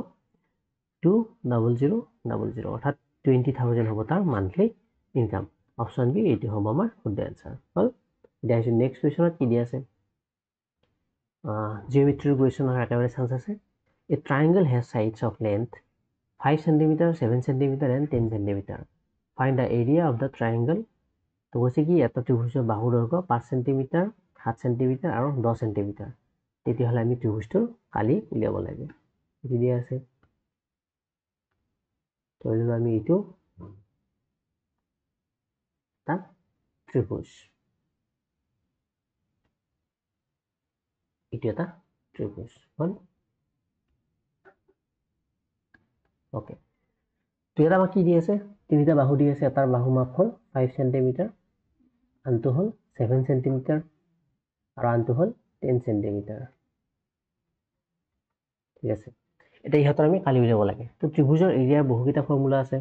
20000 অৰ্থাৎ 20000 হ'ব তাৰ মান্থলি ইনকাম অপচন বি এইটো হ'ব আমাৰ শুদ্ধ আনসাৰ হল এতিয়া নেক্সট কোৱেশ্চনত কি দিয়া আছে জিওমেট্ৰি কোৱেশ্চনৰ একেবাৰে চান্স আছে a triangle has sides of length 5 cm 7 cm and 10 cm find the area of the triangle তো কৈছে কি এটা ত্ৰিভুজৰ বাহুৰ দৈৰ্ঘ্য 5 cm 7 cm আৰু 10 cm তেতিয়াহলে আমি ত্ৰিভুজটো কালি উলিয়াব লাগে কি দিয়া আছে ধৰি লও আমি এইটো তা ত্ৰিভুজ এইটো এটা ত্ৰিভুজ হল ওকে তো এটা আমাক কি দি আছে তিনিটা বাহু দি আছে এটাৰ বাহু মাপ হল 5 cm আনটো হল 7 cm আৰু আনটো হল 10 cm ঠিক আছে এটা ইহতৰ আমি কালি উলিয়াব লাগে তো ত্ৰিভুজৰ এৰিয়াৰ বহুকিটা ফৰ্মুলা আছে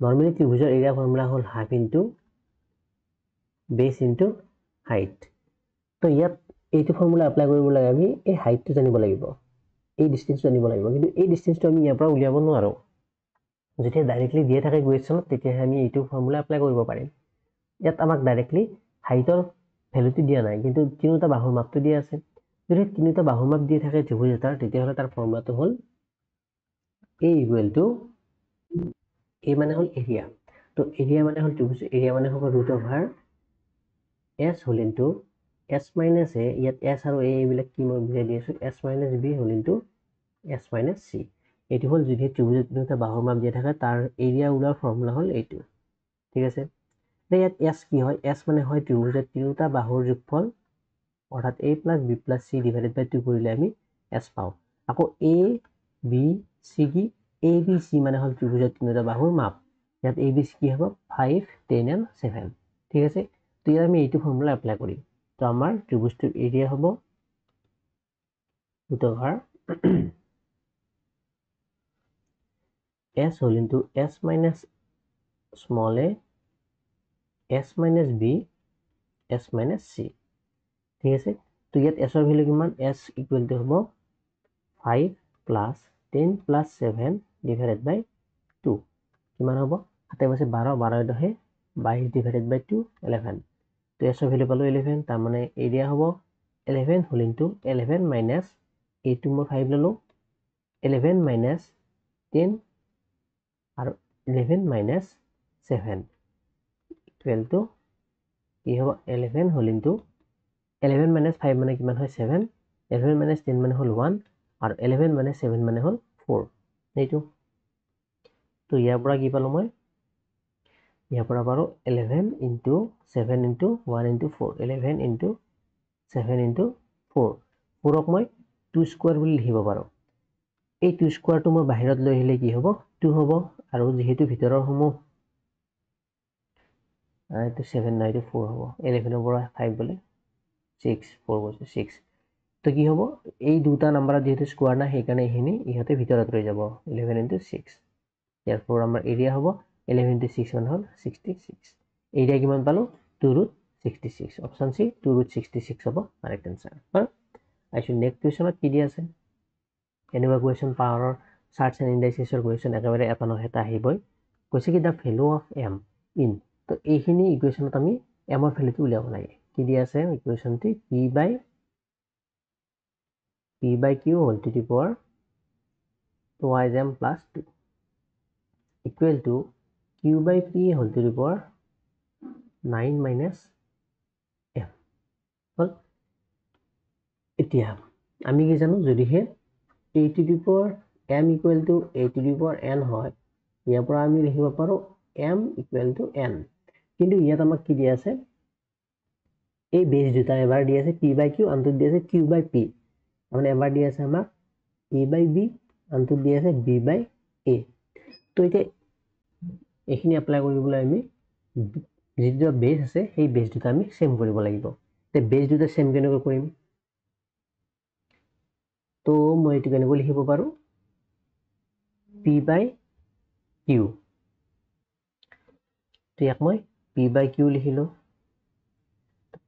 নরমালি ত্রিভুজের এরিয়া ফর্মুলা হল half into base into height তো ইয়াত এইটো ফর্মুলা এপ্লাই কৰিব লাগে আমি এই হাইটটো জানিব লাগিব এই ডিসটেন্স জানিব লাগিব কিন্তু এই ডিসটেন্সটো আমি ইয়াৰ পৰা উলিয়াব নোৱাৰো যেতিয়া ডাইৰেক্টলি দিয়ে থাকে ইকুৱেশ্যনত তেতিয়া আমি এইটো ফৰ্মুলা এপ্লাই কৰিব পাৰিম ইয়াত আমাক ডাইৰেক্টলি হাইটৰ ভ্যালুটো দিয়া নাই কিন্তু তিনিটা বাহুৰ মাপটো দিয়া আছে যদি তিনিটা বাহুৰ মাপ দিয়ে থাকে ত্ৰিভুজ এটাৰ তেতিয়াহলে তাৰ ফৰ্মুলাটো হল a ইকুৱেল টু a মানে হল এরিয়া তো এরিয়া মানে হল ত্রিভুজ এরিয়া মানে হবে √s whole into s minus a ইয়াত s আৰু a এইবিলাক কি মই বুজাই দি আছো s minus b whole into s minus c এটি হল যদি ত্ৰিভুজৰ তিনিটা বাহুৰ মাপ দিয়া থাকে তাৰ এৰিয়া উলাৰ ফৰ্মুলা হল এইটো ঠিক আছে ইয়াত s কি হয় s মানে হয় ত্ৰিভুজৰ তিনিটা বাহুৰ যোগফল অৰ্থাৎ a + b + c / 2 কৰিলে আমি s পাও আকৌ a b c কি a b c মানে হল ত্ৰিভুজৰ তিনিটা বাহুৰ মাপ ইয়াত a b c কি হ'ব 5 10 and 7 ঠিক আছে তো ইয়াত আমি এইটো ফৰ্মুলা এপ্লাই কৰিম তো আমাৰ ত্ৰিভুজটোৰ এৰিয়া হ'ব s whole into s minus small a s minus b s minus c ঠিক আছে তো ইয়াত s ৰ ভ্যালু কিমান s ইকুৱেল টু হ'ব 5 plus 10 plus 7 divided by 2 কিমান হ'ব 7 × 12 12 দহে 22 divided by 2 11 তো s ৰ ভ্যালু পালো 11 তাৰ মানে এৰিয়া হ'ব 11 হোল ইনটু 11 minus 8 টো মই 5 ললো 11 minus 10 আৰু 11 minus 7 ইকুৱেল টু কি হ'ব 11 হোল ইনটু 11 minus 5 মানে কিমান হয় 7 11 minus 10 মানে হল 1 আৰু 11 minus 7 মানে হল 4 এইটো তো ইয়াৰ পৰা কি পালো মই ইয়াৰ পৰা পাৰো 11 into 7 into 1 into 4 11 into 7 into 4 4ক মই 2 স্কয়াৰ বুলি লিখিব পাৰো এই 2 স্কয়াৰটো মই বাহিৰত লৈ আহিলে কি হ'ব 2 হ'ব আৰু যেহেতু ভিতৰৰ সমূহ এইটো 7 নাই এইটো 4 হ'ব 11 ৰ পৰা 5 গলে 6 4 গৈছে 6 তো কি হ'ব এই দুটা নাম্বাৰত যেহেতু স্কয়াৰ না সেইকাৰণে এখিনি ইহতে ভিতৰত ৰৈ যাব 11 into 6 therefore আমাৰ এৰিয়া হ'ব 11 into 6 মানে হল 66 এৰিয়া কিমান পালো 2√66 অপচন সি 2√66 হ'ব কাৰেক্ট आंसर হয় আইছো নেক্সট কোৱেশ্চনত কি দিয়া আছে এনেকুৱা কোৱেশ্চন পাৱাৰৰ চাৰ্টছ এণ্ড ইন্ডাইসেছৰ কোৱেশ্চন একেবাৰে এটা নহয় এটা আহিবই কৈছে কি দা ভ্যালু অফ m ইন তো এইখিনি ইকুৱেশ্যনত আমি m ৰ ভ্যালুটো উলিয়াব লাগে কি দিয়া আছে ইকুৱেশ্যনটি p by q whole to the power 2m plus 2 equal to q by p whole to the power 9 minus m হল এতিয়া আমি কি জানো যদিহে a to the power m equal to a to the power n হয় ইয়াৰ পৰা আমি লিখিব পাৰো m equal to n কিন্তু ইয়াত আমাক কি দিয়া আছে এই বেস দুটা এবাৰ দিয়া আছে p by q আনটো দিয়া আছে q by p মানে এবাৰ দিয়া আছে আমাক a by b আনটো দিয়া আছে b by a তো এটা এখিনি এপ্লাই কৰিবলৈ আমি যেটো বেস আছে সেই বেস দুটা আমি সেম কৰিব লাগিব তে বেস দুটা সেম কেনেকৈ কৰিম তো মই এটো কেনেকৈ লিখিব পাৰো p by q তো ইয়াক মই p by q লিখিলো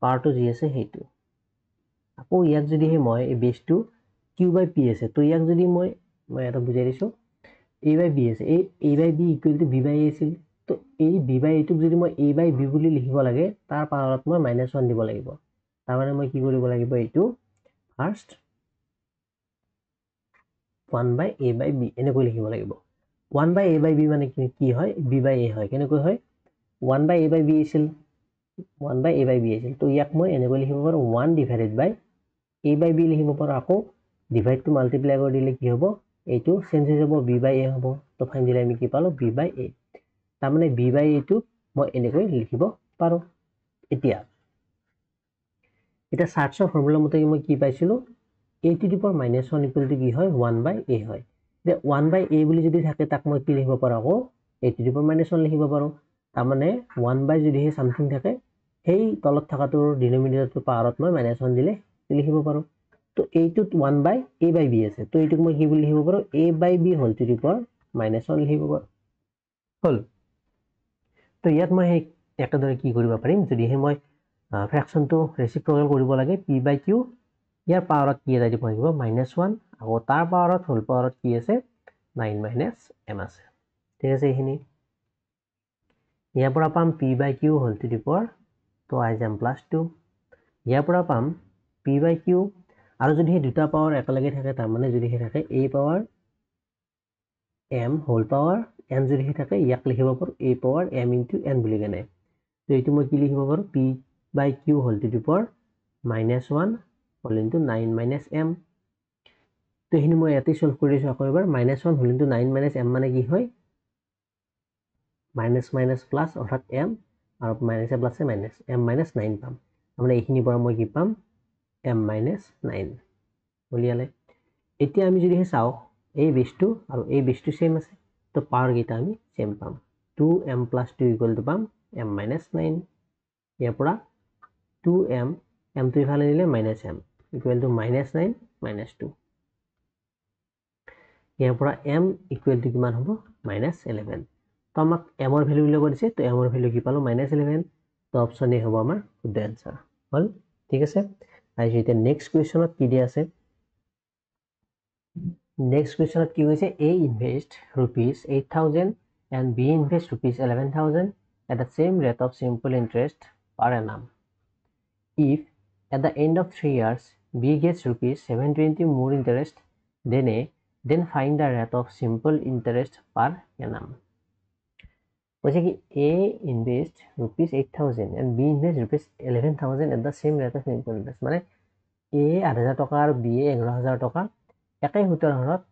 পাওয়াৰটো যি আছে হেতু আকৌ ইয়াক যদি মই এই বেসটো q by p আছে তো ইয়াক যদি মই এটা বুজাই দিছো a by b আছে এই a by b equal to b by a আছিল তো এই b by a টোক যদি মই a by b বুলি লিখিব লাগে তাৰ পাওয়াৰত মই -1 দিব লাগিব তাৰ মানে মই কি কৰিব লাগিব এইটো first 1 by a by b এনেকৈ লিখিব লাগিব 1 by a by b মানে কি হয় b by a হয় কেনেকৈ হয় 1 by a by b আছিল 1 by a by b আছিল তো ইয়াক মই এনেকৈ লিখিব পাৰো 1 divided by a by b লিখিব পাৰো আকৌ ডিভাইড টু মাল্টিপ্লাই কৰি দিলে কি হ'ব এইটো চেঞ্জ হৈ যাব b by a হ'ব তো ফাইনালি আমি কি পালো b by a তাৰ মানে b by a টো মই এনেকৈ লিখিব পাৰো এতিয়া সাৰ্চৰ ফৰ্মুলা মতে মই কি পাইছিলো a to the power -1 equal to কি হয় 1 by a হয় যে 1 by a বুলি যদি থাকে তাক মই কি লিখিব পাৰো আকৌ a to the power -1 লিখিব পাৰো তাৰ মানে 1 by যদি হে সামথিং থাকে সেই তলত থাকাটোৰ ডিনোমিনেটৰটো পাৱাৰত মই -1 দিলে লিখিব পাৰো তো এইটোত 1 by a by b আছে তো এইটোক মই কি বুলি লিখিব পাৰো a by b whole to the power -1 লিখিব পাৰো হল তো ইয়াত মই একেদৰে কি কৰিব পাৰিম যদি হে মই ফ্ৰেকশনটো ৰেচিপ্ৰকেল কৰিব লাগে p by q ইয়াৰ পাৱাৰত কি এটা দিব লাগিব -1 আকৌ তাৰ পাৱাৰত হোল পাৱাৰত কি আছে 9 - m আছে ঠিক আছে এইখিনি ইয়াৰ পৰা পাম p by q whole to the power তো আই যাম +2 ইয়াৰ পৰা পাম p by q আৰু যদি এই দুটা পাৱাৰ একেলগে থাকে তাৰ মানে যদি হে থাকে a power m whole power n যদি হে থাকে ইয়াক লিখিব পাৰো a power m into n বুলি কেনে তো এইটো মই কি লিখিব পাৰো p by q whole to the power -1 whole into 9 - m তো এইখিনি মই ইয়াতে সলভ কৰিছো আকৌ এবাৰ -1 whole into 9 - m মানে কি হয় মাইনাস প্লাস অর্থাৎ m আর মাইনাসে প্লাসে মাইনাস m - 9 পাম আমরা এইখিনি পৰা মই কি পাম m - 9 বলিয়ালে এতিয়া আমি যদি চাও এই বেসটো আৰু এই বেসটো সেম আছে তো পাওয়ার গিটা আমি সেম পাম 2m + 2 = পাম m - 9 ইয়াৰ পৰা 2m m তো ইফালে নিলে -m = -9 - 2 ইয়াৰ পৰা m = কিমান হ'ব -11 তো আমাক m এৰ ভ্যালু উল্লেখ কৰিছে তো m এৰ ভ্যালু কি পালো -11 তো অপশন এ হ'ব আমাৰ শুদ্ধ आंसर হল ঠিক আছে আই যেটা নেক্সট কোৱেশ্চনত কি দিয়া আছে নেক্সট কোৱেশ্চনত কি হৈছে a invest ₹8,000 and b invest ₹11,000 at the same rate of simple interest per annum if at the end of 3 years b gets ₹720 more interest than a then find the rate of simple interest per annum বলছে কি a invest ₹8,000 and b invest ₹11,000 at the same rate of simple interest মানে a 8,000 টাকা আৰু b 11,000 টাকা একাই সুতৰ হাৰত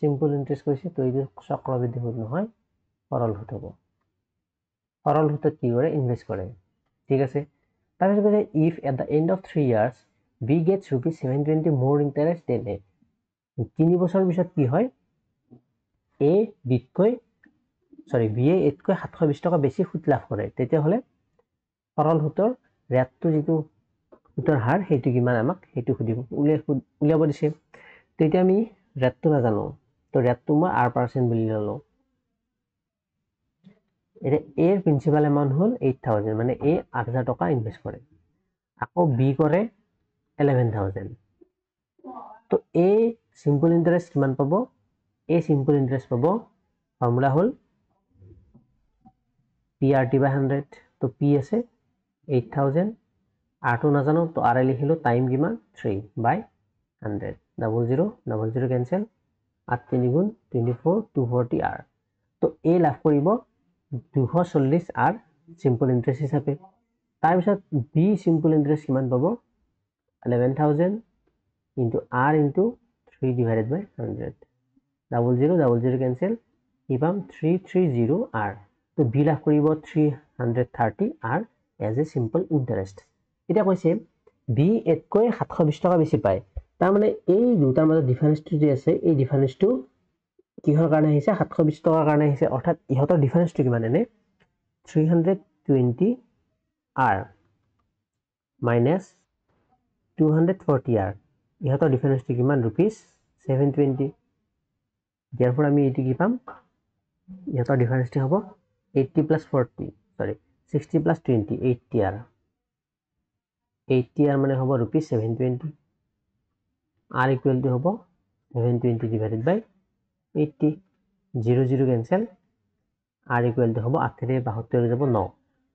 simple interest কৰিছে তো এইটো চক্ৰবৃদ্ধি সুত নহয় সৰল সুত হ'ব সৰল সুতত কি কৰে ইনভেস্ট কৰে ঠিক আছে তাৰপিছত কৈছে if at the end of 3 years b gets ₹720 more interest than a 3 বছৰ পিছত কি হয় a বিতকৈ সৰি বিএ এতকৈ 720 টাকা বেছি সুত লাভ কৰে তেতিয়া হলে সৰল সুতৰ ৰেটটো যেটো সুতৰ হাৰ হেতু কিমান আমাক হেতু খুদিব উলিয়াব দিছে তেতিয়া আমি ৰেটটো নাজানো তো ৰেটটো মই r% বুলি ললো এটা a এর প্রিন্সিপাল এমাউন্ট হল 8,000 মানে a 8,000 টাকা ইনভেস্ট করে আকৌ b করে 11,000 তো a সিম্পল ইন্টারেস্ট কিমান পাব a সিম্পল ইন্টারেস্ট পাব ফর্মুলা হল PRT/100 তো P আছে 8,000 R2 নাজানো তো R লিখিলো টাইম কিমান 3/100 00 00 ক্যান্সেল 8 3 গুণ 24 240 R তো A লাভ কৰিব 240 R সিম্পল ইন্টাৰেস্ট হিচাপে তাৰ পিছত B সিম্পল ইন্টারেস্ট কিমান পাব 11,000 into R into 3 divided by 100 00 cancel কি পাম 330 r তো b লাভ কৰিব 330 r as a simple interest এটা কৈছে b এতকৈ 720 টকা বেছি পায় তাৰ মানে এই দুটাৰ মাজত ডিফাৰেন্সটো যে আছে এই ডিফাৰেন্সটো কিহৰ কাৰণে আহিছে 720 টকাৰ কাৰণে আহিছে অৰ্থাৎ ইহতৰ ডিফাৰেন্সটো কিমান এনে 320 r minus 240 r ইহতৰ ডিফাৰেন্সটো কিমান rupees 720 therefore আমি এটি কি পাম ইহতৰ ডিফাৰেন্সটো হ'ব 80 plus 40 sorry 60 plus 20 80 r 80 r মানে হ'ব rupees 720 r equal to হ'ব 720 divided by 80 00 cancel r equal to হ'ব 8 ৰে 72 যাব 9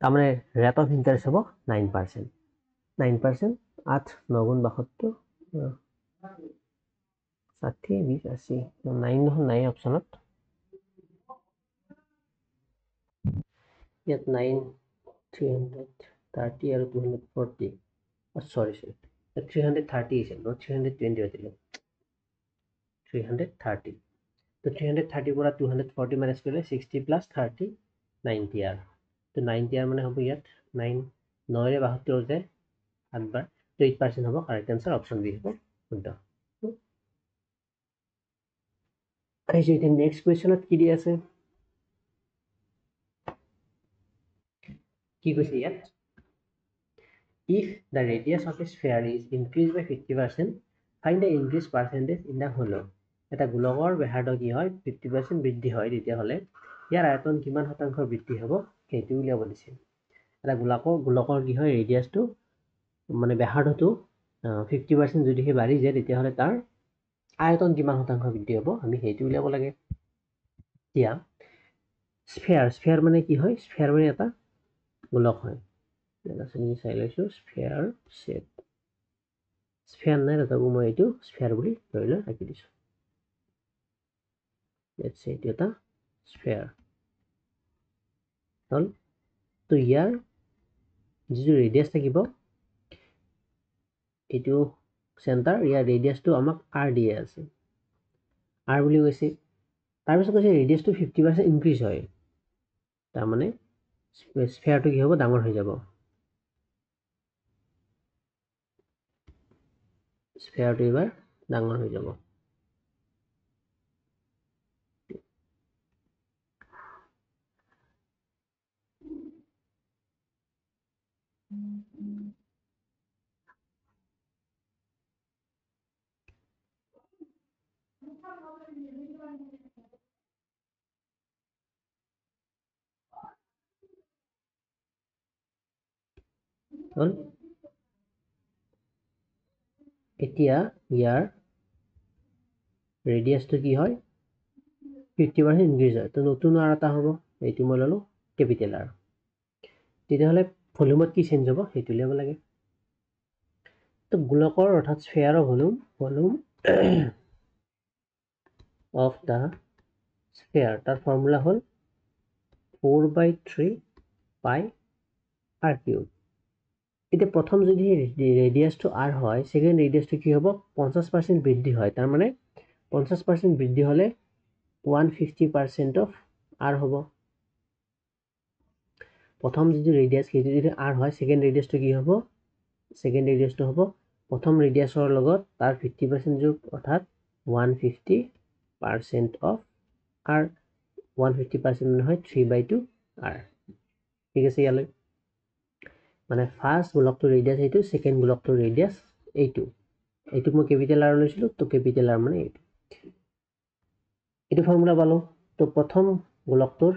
তাৰ মানে ৰেট অফ ইন্টাৰেষ্ট হ'ব 9% 9% 8 9 গুণ 72 60 20 80 9 নহয় নাই অপচনত ইয়াত 9 330 আৰু 240 sorry 330 is not 320 আছিল 330 তো 330 পৰা 240 minus কৰিলে 60 plus 30 90 r তো 90 r মানে হ'ব ইয়াত 9 9 ৰে 72 যায় 8 বাৰ তো 8% হ'ব কাৰেক্ট आंसर অপশন বি হ'ব শুদ্ধ আহিছে এতিয়া নেক্সট কোৱেশ্চনত কি দি আছে কি কৈছে ইয়াত if the radius of a sphere is increased by 50% find the increased percentage in the whole এটা গোলকৰ ব্যাসাৰ্ধ কি হয় 50% বৃদ্ধি হয় তেতিয়া হলে ইয়াৰ আয়তন কিমান শতাংশ বৃদ্ধি হ'ব সেইটো উলিয়াব দিছে এটা গোলকৰ কি হয় ৰেডিয়াসটো মানে ব্যাসাৰ্ধটো 50% যদি হে বাঢ়ি যায় তেতিয়া হলে তাৰ আয়তন কিমান শতাংশ বৃদ্ধি হ'ব আমি সেইটো উলিয়াব লাগে এতিয়া স্ফিয়াৰ মানে কি হয় স্ফিয়াৰ মানে এটা গোলক হয় আমি চাই লৈছো স্ফিয়াৰ শেপ স্ফিয়াৰ নাই তথাপি মই এইটো স্ফিয়াৰ বুলি ধৰি লৈ ৰাখি দিছো let's say এটা স্ফিয়াৰ হল তো ইয়াৰ যিটো ৰেডিয়াস থাকিব এইটো সেন্টাৰ ইয়াৰ ৰেডিয়াসটো আমাক r দিয়ে আছে r বুলি কৈছে তাৰ পিছত কৈছে ৰেডিয়াসটো 50% ইনক্ৰিজ হয় তাৰ মানে স্ফিয়াৰটো কি হ'ব ডাঙৰ হৈ যাব স্ফিয়াৰটো এবাৰ ডাঙৰ হৈ যাব হল এতিয়া ইয়াৰ ৰেডিয়াসটো কি হয় 50% ইনক্ৰিজ হয় তো নতুন আর এটা হ'ব এইটো মই ললো ক্যাপিটাল R তেতিয়া হলে ভলিউমত কি চেঞ্জ হ'ব সেইটো লিয়াব লাগে তো গোলকৰ অৰ্থাৎ স্ফিয়াৰৰ ভলিউম of the sphere তাৰ ফৰ্মুলা হল 4/3 pi r cube এতিয়া প্ৰথম যদি ৰেডিয়াসটো r হয় সেকেন্ড ৰেডিয়াসটো কি হ'ব 50% বৃদ্ধি হয় তাৰ মানে 50% বৃদ্ধি হলে 150% of r হ'ব প্ৰথম যদি ৰেডিয়াস সেইটো যদি r হয় সেকেন্ড ৰেডিয়াসটো কি হ'ব সেকেন্ড ৰেডিয়াসটো হ'ব প্ৰথম ৰেডিয়াসৰ লগত তাৰ 50% যোগ অৰ্থাৎ 150% of r 150% মানে হয় 3/2 r ঠিক আছে ইয়ালৈ মানে ফার্স্ট গোলকটোৰ ৰেডিয়াস এইটো সেকেন্ড গোলকটোৰ ৰেডিয়াস এইটো মই ক্যাপিটাল R লৈছিলো তো ক্যাপিটাল R মানে এইটো ফৰ্মুলা পালো তো প্ৰথম গোলকটোৰ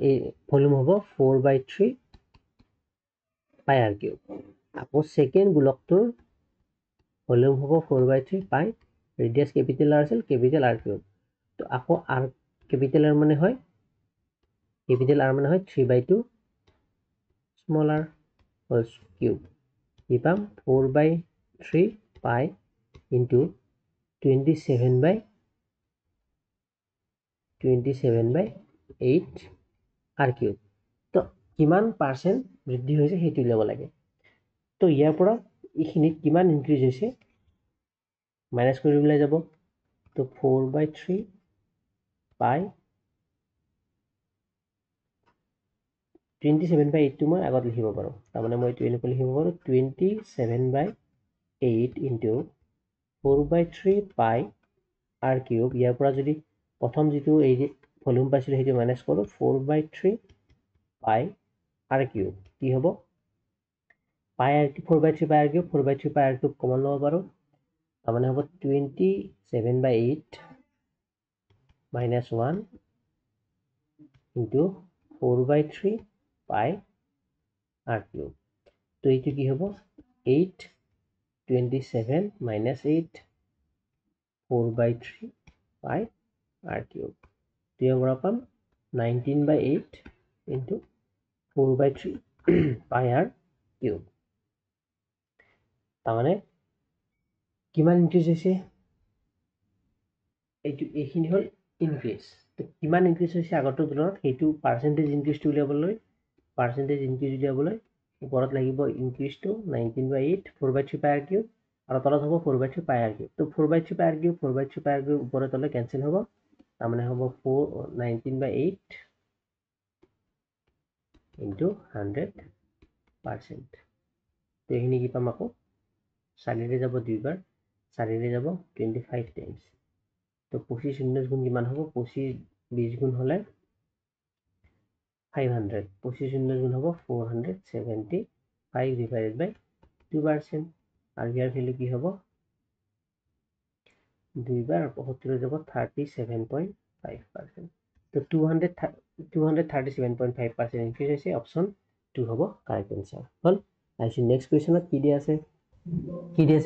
এই ভলিউম হ'ব 4/3 pi r cube আকৌ সেকেন্ড গোলকটোৰ ভলিউম হ'ব 4/3 pi ৰেডিয়াস ক্যাপিটাল R আছিল ক্যাপিটাল R cube তো আকৌ r ক্যাপিটাল R মানে হয় 3/2 small r whole cube we পাম 4/3 pi into 27/8 r cube তো কিমান পার্সেন্ট বৃদ্ধি হৈছে সেইটো লিয়াব লাগে তো ইয়াৰ পৰা এইখিনিত কিমান ইনক্ৰিজ হৈছে মাইনাস কৰি ওলাই যাব তো 4/3 পাই 27/8 টো মই আগত লিখিব পাৰো তাৰমানে মই এইটো এনেকৈ লিখিব পাৰো 27/8 ইনটু 4/3 পাই r কিউব ইয়াৰ পৰা যদি প্ৰথম যিটো এই ভলিউম পাইছিলো সেইটো মাইনাস কৰো 4/3 পাই r কিউব কি হ'ব পাই r 4/3 পাই r কিউব 4/3 পাই r কিউব কমন লব পাৰো তাৰমানে হ'ব 27/8 minus 1 into 4/3 pi r cube. তো এইটো কি হ'ব 8 27 minus 8 4/3 pi r cube. তো ইয়াৰ পৰা পাম 19/8 into 4/3 pi r cube. তাৰমানে কিমান ইনক্ৰিজ হৈছে এইখিনি হ'ল ইনক্ৰিজ তো কিমান ইনক্ৰিজ হৈছে আগৰটো তুলনাত সেইটো পাৰ্চেন্টেজ ইনক্ৰিজটো উলিয়াবলৈ ওপৰত লাগিব ইনক্ৰিজটো 19/8 4/3 পাই r কিউব আৰু তলত হ'ব 4/3 পাই r কিউব তো 4/3 পাই r কিউব 4/3 পাই r কিউব ওপৰত তলে কেনসেল হ'ব তাৰমানে হ'ব 19/8 into 100% তো এইখিনি কি পাম আকৌ 4 যাব দুইবাৰ 4 যাব 25 টাইমছ তো 25 19 গুণ কিমান হ'ব 25 20 গুণ হলে 500 25 19 গুণ হ'ব 475 divided by 2% আৰু ইয়াৰ ভ্যালু কি হ'ব দুইবাৰ 75 যাব 37.5% তো 237.5% ইনক্ৰিজ হৈছে অপচন 2 হ'ব কাৰেক্ট आंसर হল আইছি নেক্সট কোৱেশ্চনত কি দিয়া আছে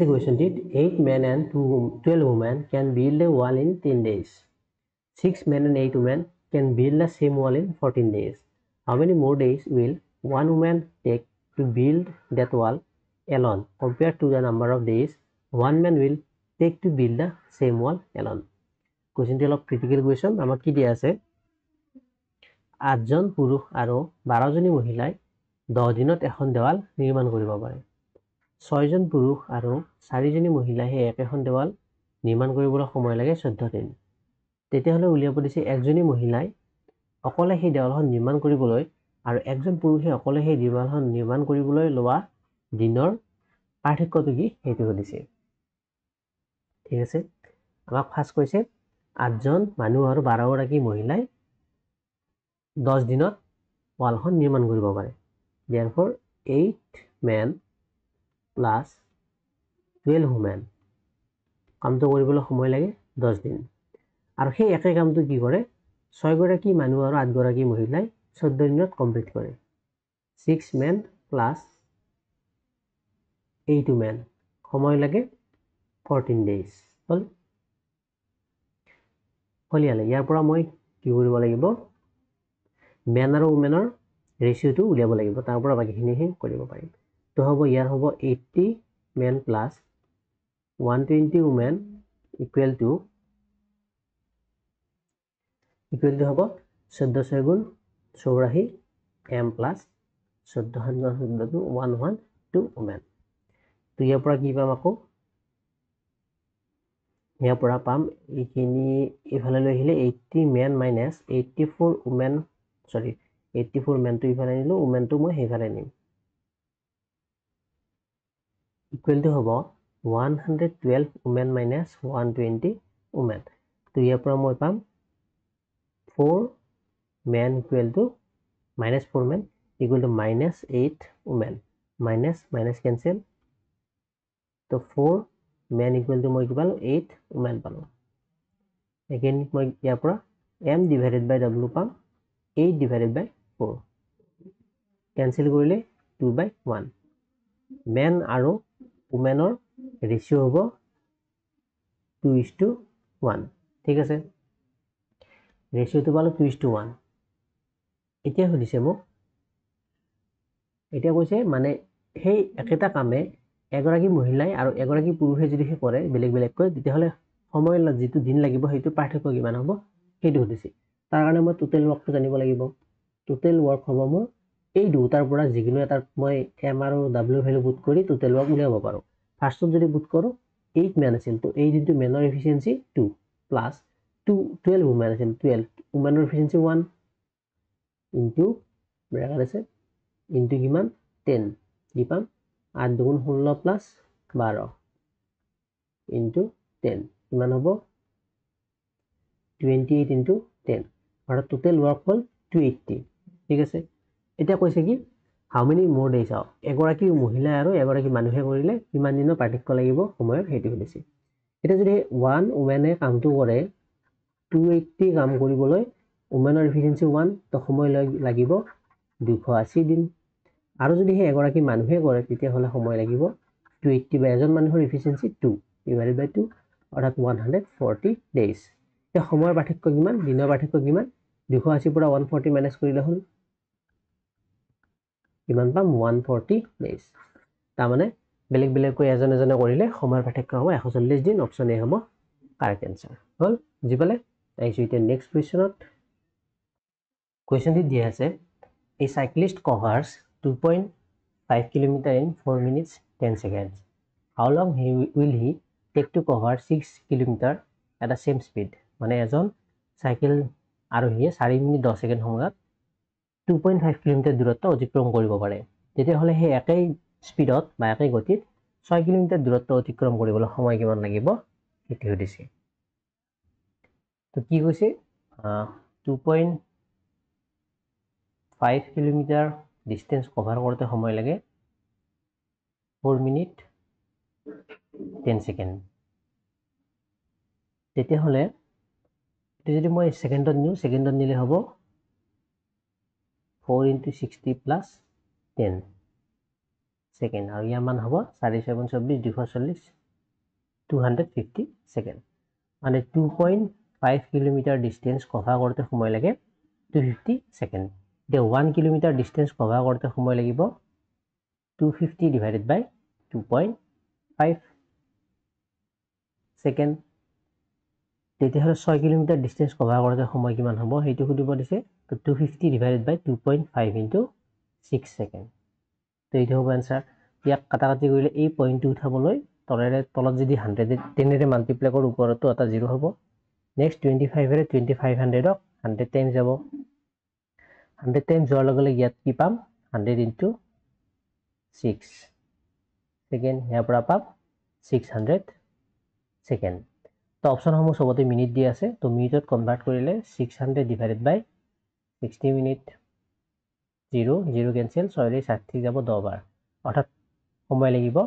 কোৱেশ্চনটিত 8 men and 12 women can build a wall in 10 days 6 men and 8 women can build the same wall in 14 days how many more days will one woman take to build that wall alone compared to the number of days one man will take to build the same wall alone কোৱেশ্চনটি অলপ critical question আমাক কি দিয়া আছে 8 জন পুৰুষ আৰু 12 জনী মহিলাই 10 দিনত এখন দেৱাল নিৰ্মাণ কৰিব পাৰে 6 জন পুৰুষ আৰু 4 জনী মহিলাই এখন দেৱাল নিৰ্মাণ কৰিবলৈ সময় লাগে 14 দিন তেতিয়াহলে উলিয়াব দিছে একজনী মহিলাই অকলে সেই দেৱালখন নিৰ্মাণ কৰিবলৈ আৰু একজন পুৰুষে অকলে সেই দেৱালখন নিৰ্মাণ কৰিবলৈ লোৱা দিনৰ পাৰ্থক্যটো কি সেইটো দিছে ঠিক আছে আমাক ফাৰ্স্ট কৈছে 8 জন মানুহ আৰু 12 গৰাকী মহিলাই 10 দিনত ৱালখন নিৰ্মাণ কৰিব পাৰে therefore 8 men plus 12 women কামটো কৰিবলৈ সময় লাগে 10 দিন আৰু সেই একে কামটো কি কৰে 6 গৰাকী মানুহ আৰু 8 গৰাকী মহিলাই 14 দিনত কমপ্লিট কৰে 6 men plus 8 women সময় লাগে 14 days হল হলিয়ালে ইয়াৰ পৰা মই কি কৰিব লাগিব men আৰু womenৰ ৰেশিওটো উলিয়াব লাগিব তাৰ পৰা বাকিখিনি কৰিব পাৰিম তো হ'ব ইয়াৰ হ'ব 80 men plus 120 women equal to হ'ব 14 গুণ 84 m plus 14 to 112 women তো ইয়াৰ পৰা কি পাম আকৌ ইয়াৰ পৰা পাম এইখিনি ইফালে লৈ আহিলে 80 men minus 84 women 84 men to ইফালে নিলো women to মই হেফালে নিম equal to হ'ব 112 women minus 120 women তো ইয়াৰ পৰা মই পাম 4 men equal to minus 4 men equal to minus 8 women minus cancel তো 4 men equal to মই কি পালো 8 women পালো again মই ইয়াৰ পৰা m divided by w পাম 8 divided by 4 cancel কৰিলে 2/1 men আৰু womenৰ ৰেশিও হ'ব 2:1 ঠিক আছে ৰেশিওটো পালো 2:1 এতিয়া সুধিছে মোক এতিয়া কৈছে মানে সেই একেটা কামে এগৰাকী মহিলাই আৰু এগৰাকী পুৰুষে যদি কৰে বেলেগ বেলেগ কৈ তেতিয়াহলে সময় যিটো দিন লাগিব সেইটো পাৰ্থক্য কিমান হ'ব সেইটো সুধিছে তাৰ কাৰণে মই টোটাল ওয়াৰ্কটো জানিব লাগিব টোটাল ওয়াৰ্ক হ'ব মোৰ এই দুটাৰ পৰা যিকোনো এটা মই m আৰু w ভ্যালু পুট কৰি টোটাল ওয়াৰ্ক উলিয়াব পাৰো ফাৰ্ষ্টত যদি পুট কৰো 8 মেন আছিল তো এই দিনটো মেনৰ এফিচিয়েন্সি 2 প্লাছ 12 উমেন আছিল 12 উমেনৰ এফিচিয়েঞ্চি 1 ইনটু ব্ৰেকেট আছে ইনটু কিমান 10 কি পাম 8 2 16 প্লাছ 12 ইনটু 10 কিমান হ'ব 28 ইনটু 10 আৰু টোটেল ৱৰ্ক হ'ল 280 ঠিক আছে এতিয়া কৈছে কি হাউ মেনি মোৰ ডেজ আও এগৰাকী মহিলা আৰু এগৰাকী মানুহে কৰিলে কিমান দিনৰ পাৰ্থক্য লাগিব সময়ৰ সেইটো সুধিছে এটা যদি ওৱান উমেনে কামটো কৰে 280 কাম কৰিবলৈ উমেনৰ এফিচিয়েঞ্চি 1 তো সময় লাগিব 280 দিন আৰু যদি সেই এগৰাকী মানুহে কৰে তেতিয়া হলে সময় লাগিব 280 বা এজন মানুহৰ এফিচিয়েঞ্চি 2 ডিভাইডেড বাই 2 অৰ্থাৎ 140 ডেজ এই সময়ৰ পাৰ্থক্য কিমান দিনৰ পাৰ্থক্য কিমান 280 পৰা 140 মাইনাস কৰিলে হ'ল কিমান পাম 140 ডেজ তাৰমানে বেলেগ বেলেগকৈ এজনে কৰিলে সময়ৰ পাৰ্থক্য হ'ব 140 দিন অপচন এ হ'ব কাৰেক্ট আনসাৰ হল বুজি পালে আহিছো এতিয়া নেক্সট কুৱেশ্যনত কুৱেশ্যনটি দিয়া আছে a cyclist covers 2.5 kilometer in 4 minutes 10 seconds how long will he take to cover 6 kilometer at the same speed মানে এজন সাইকেল আৰোহীয়ে 4 মিনিট 10 সেকেন্ড সময়ত 2.5 কিলোমিটাৰ দূৰত্ব অতিক্ৰম কৰিব পাৰে তেতিয়াহ'লে সেই একেই স্পিডত বা একেই গতিত 6 কিলোমিটাৰ দূৰত্ব অতিক্ৰম কৰিবলৈ সময় কিমান লাগিব সেইটো সুধিছে তো কি কৈছে 2.5 কিলোমিটাৰ ডিস্টেন্স কভাৰ কৰোতে সময় লাগে 4 মিনিট 10 সেকেন্ড তেতিয়াহ'লে এটা যদি মই সেকেন্ডত নিউ সেকেন্ডত নিলে হ'ব 4 into 60 plus 10 সেকেন্ড আৰু ইয়াৰ মান হ'ব 4 7 24 240 250 সেকেন্ড মানে 2.5 কিলোমিটাৰ ডিস্টেন্স কভাৰ কৰোতে সময় লাগে 250 সেকেন্ড এতিয়া 1 কিলোমিটাৰ ডিস্টেন্স কভাৰ কৰোতে সময় লাগিব 250 divided by 2.5 সেকেন্ড তেতিয়াহ'লে 6 কিলোমিটাৰ ডিস্টেন্স কভাৰ কৰোতে সময় কিমান হ'ব সেইটো সুধিব দিছে তো 250 divided by 2.5 into 6 সেকেন্ড তো এইটো হ'ব আনসাৰ ইয়াক কাটাকাটি কৰিলে এই পইণ্টটো উঠাবলৈ তলত যদি 100 10 ৰে মাল্টিপ্লাই কৰোঁ ওপৰতো এটা 0 হ'ব নেক্সট 25 ৰে 2500 ক 100 টাইমছ যাব 100 টাইমছ যোৱাৰ লগে লগে ইয়াত কি পাম 100 into 6 সেকেন্ড ইয়াৰ পৰা পাম 600 সেকেন্ড তো অপশনসমূহ সবতে মিনিট দি আছে তো মিনিটত কনভাৰ্ট কৰিলে 600 divided by 60 মিনিট 0 0 কেনসেল 6 ৰে 60 যাব 10 বাৰ অৰ্থাৎ সময় লাগিব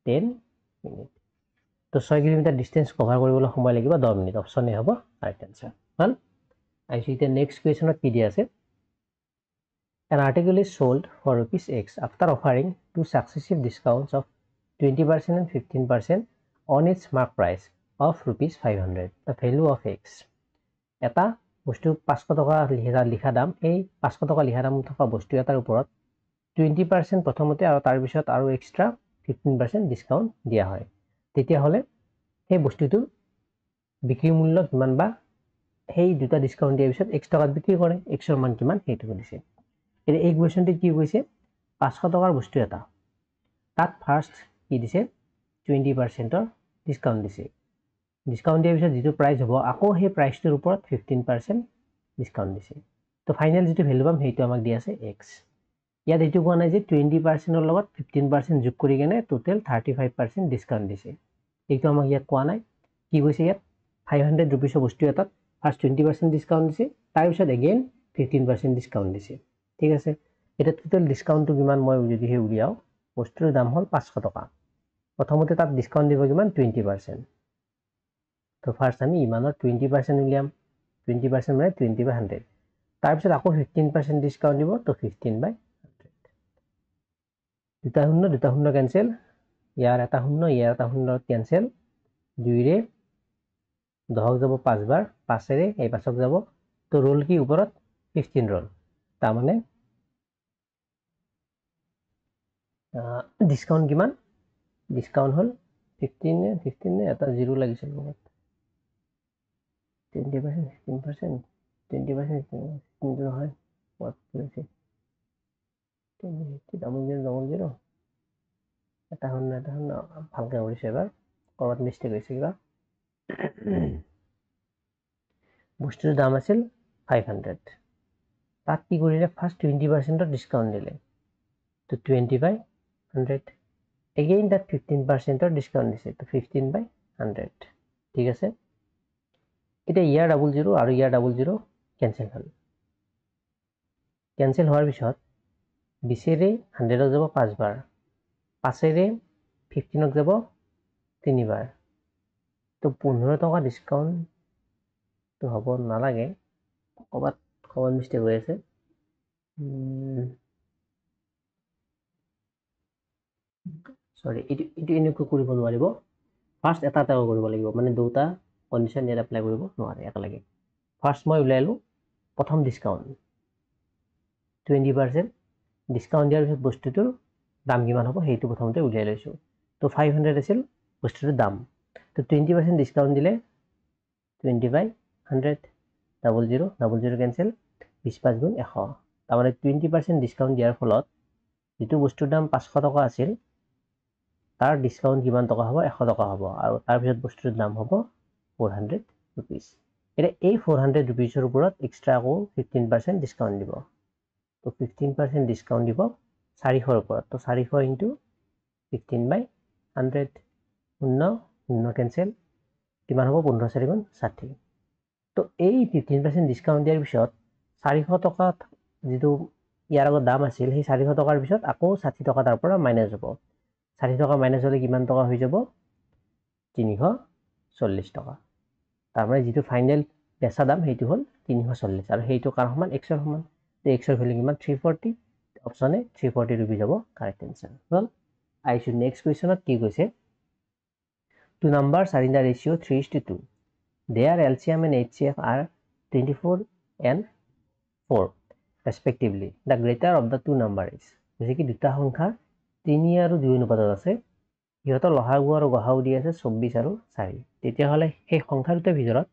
10 মিনিট তো 6 কিলোমিটাৰ ডিস্টেন্স কভাৰ কৰিবলৈ সময় লাগিব 10 মিনিট অপশন এ হ'ব ৰাইট আনসাৰ হল আইছো এতিয়া নেক্সট কুৱেশ্যনত কি দিয়া আছে an article is sold for rupees x after offering two successive discounts of 20% and 15% on its mark price of rupees 500 the value of x এটা বস্তু 500 টকা লিখা দাম এই 500 টকা লিখা দাম থকা বস্তু এটাৰ ওপৰত 20% প্ৰথমতে আৰু তাৰ পিছত আৰু এক্সট্ৰা 15% ডিসকাউন্ট দিয়া হয় তেতিয়া হলে এই বস্তুটো বিক্ৰী মূল্য কিমান বা সেই দুটা ডিসকাউন্ট দিয়াৰ পিছত x টকাত বিক্ৰী কৰে x ৰ মান কিমান সেইটো দিছে এই কুৱেশ্যনটো কি কৈছে 500 টকাৰ বস্তু এটা তাত ফাৰ্স্ট কি দিছে 20% ৰ ডিসকাউন্ট দিছে ডিসকাউন্ট দিয়াৰ পিছত যেটো প্ৰাইস হ'ব আকৌ সেই প্ৰাইসটোৰ ওপৰত 15% ডিসকাউন্ট দিছে তো ফাইনাল যেটো ভ্যালু পাম সেইটো আমাক দিয়া আছে x ইয়াত এইটো কোৱা নাই যে 20% ৰ লগত 15% যোগ কৰি কেনে টোটাল 35% ডিসকাউন্ট দিছে এইটো আমাক ইয়াত কোৱা নাই কি কৈছে ইয়াত 500 रुपीस বস্তু এটাত ফাৰ্স্ট 20% ডিসকাউন্ট দিছে তাৰ পিছত এগেইন 15% ডিসকাউন্ট দিছে ঠিক আছে এটা টোটাল ডিসকাউন্টটো কিমান মই যদি হে উলিয়াও বস্তুৰ দাম হ'ল 500 টকা প্ৰথমতে তাত ডিসকাউন্ট দিব কিমান 20% তো ফাৰ্স্ট আমি ইমানৰ 20% উলিয়াম 20% মানে 20 by 100 তাৰ পিছত আকৌ 15% ডিসকাউন্ট দিব তো 15 by 100 দুটা শূন্য ক্যান্সেল ইয়াৰ এটা শূন্য ইয়াৰ এটা শূন্য ক্যান্সেল 2 ৰে 10 যাব 5 বাৰ 5 ৰে এই 5ক যাব তো ৰোল কি ওপৰত 15 ৰোল তাৰ মানে ডিসকাউন্ট কিমান ডিসকাউন্ট হল 15 নে এটা 0 লাগিছিল লগত 20% 15% 20% হয় what কৰিছে 20 এটা শূন্য ভালকে কৰিছে এবাৰ কৰবাত মিস্টেক হৈছে কিবা বস্তুৰ দাম আছিল 500 তাত কি কৰিলে ফাৰ্স্ট 20% ডিসকাউন্ট দিলে তো 20/100 again that 15% ডিসকাউন্ট দিছে তো 15/100 ঠিক আছে এটা ইয়াৰ 00 আৰু ইয়াৰ 00 ক্যান্সেল হল ক্যান্সেল হোৱাৰ পিছত 20 ৰে 100 যাব 5 বাৰ 5 ৰে 15 যাব 3 বাৰ তো 15 টকা ডিসকাউন্ট তো হ'ব নালাগে কবাত কমন মিস্টেক হৈ আছে সরি এটো এনেকৈ কৰিব নোৱাৰিব ফাৰ্স্ট এটা কৰিব লাগিব মানে দুটা কন্ডিশন ইয়াত এপ্লাই কৰিব নোৱাৰে একেলগে ফাৰ্স্ট মই উলাইলো প্ৰথম ডিসকাউন্ট 20% ডিসকাউন্ট দিয়াৰ পিছত বস্তুটোৰ দাম কিমান হ'ব সেইটো প্ৰথমতে উলাই লৈছো তো 500 আছিল বস্তুটোৰ দাম তো 20% ডিসকাউন্ট দিলে 20/100 00 ক্যান্সেল 25 গুণ 100 তাৰ মানে 20% ডিসকাউন্ট দিয়াৰ ফলত যেটো বস্তুৰ দাম 500 টকা আছিল তাৰ ডিসকাউন্ট কিমান টকা হ'ব 100 টকা হ'ব আৰু তাৰ পিছত বস্তুৰ দাম হ'ব 400 rupees এটা এই 400 rupees ৰ ওপৰত এক্সট্ৰা আকৌ 15% ডিসকাউন্ট দিব তো 15% ডিসকাউন্ট দিব 400 ৰ ওপৰত তো 400 ইনটু 15/100 শূন্য ক্যান্সেল কিমান হ'ব 15 4 গুণ 60 তো এই 15% ডিসকাউন্ট দিয়াৰ পিছত 400 টকা যেটো ইয়াৰ আগৰ দাম আছিল সেই 400 টকাৰ পিছত আকৌ 60 টকা তাৰ পৰা মাইনাস হ'ব 60 টকা মাইনাস হলে কিমান টকা হৈ যাব 340 টকা তাৰ মানে যেটো ফাইনাল বেচা দাম সেইটো হল 340 আৰু সেইটো কাৰ সমান x ৰ সমান তো x ৰ ভ্যালু কিমান 340 অপচনে 340 रुपीस যাব কাৰেক্ট आंसर হল আইছো নেক্সট কোৱেশ্চনত কি কৈছে two numbers are in the ratio 3:2 their LCM and HCF are 24 and 4 respectively the greater of the two number is যে কি দুটা সংখ্যা 3 আৰু 2 অনুপাতত আছে ইহতৰ লহাগু আৰু গহাগু দি আছে 24 আৰু 4 তেতিয়া হলে সেই সংখ্যা দুটাৰ ভিতৰত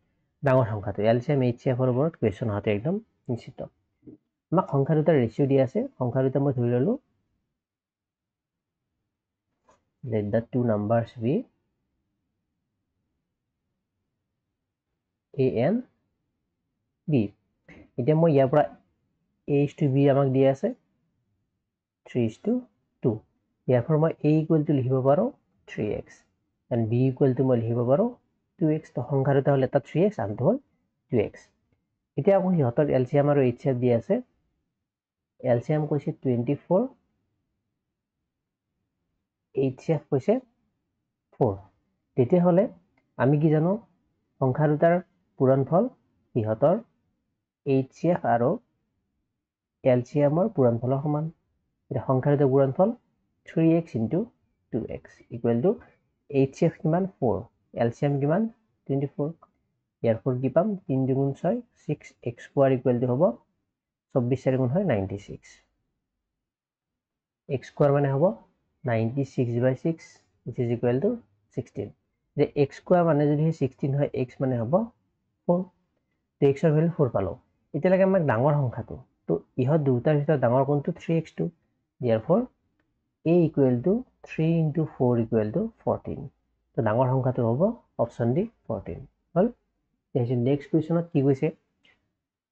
ডাঙৰ সংখ্যাটো LCM HCF ৰ ওপৰত কোৱেশ্চন হাতে একদম নিশ্চিত আমাক সংখ্যা দুটাৰ ৰেশিও দি আছে সংখ্যা দুটা মই ধৰি ললো let the two numbers be a and b এতিয়া মই ইয়াৰ পৰা a is to b আমাক দি আছে 3:2 ইয়াৰ পৰা মই a equal to লিখিব পাৰো 3x and b equal to মই লিখিব পাৰো 2x তো সংখ্যা দুটা হল এটা 3x আনটো হল 2x এতিয়া আকৌ হিহতৰ LCM আৰু HCF দি আছে LCM কৈছে 24 HCF কৈছে 4 তেতিয়া হলে আমি কি জানো সংখ্যা দুটাৰ পূৰণফল হিহতৰ HCF আৰু LCM ৰ পূৰণফলৰ সমান এটা সংখ্যা দুটাৰ পূৰণফল 3x into 2x equal to HCF কিমান 4 LCM কিমান 24 ইয়াৰ ফৰ কি পাম 3 গুণ 6 6x স্কয়াৰ equal to হ'ব 24 4 গুণ হয় 96 x স্কয়ার মানে হ'ব 96/6 which is equal to 16 যে x স্কয়ার মানে যদি 16 হয় x মানে হ'ব 4 তো x ৰ ভ্যালু 4 পালো এতিয়া লাগে আমাক ডাঙৰ সংখ্যাটো তো ইহত দুটাৰ ভিতৰত ডাঙৰ কোনটো 3x2 therefore a equal to 3 into 4 equal to 14 তো ডাঙৰ সংখ্যাটো হ'ব অপচন ডি 14 হল এতিয়া নেক্সট কোৱেশ্চনত কি কৈছে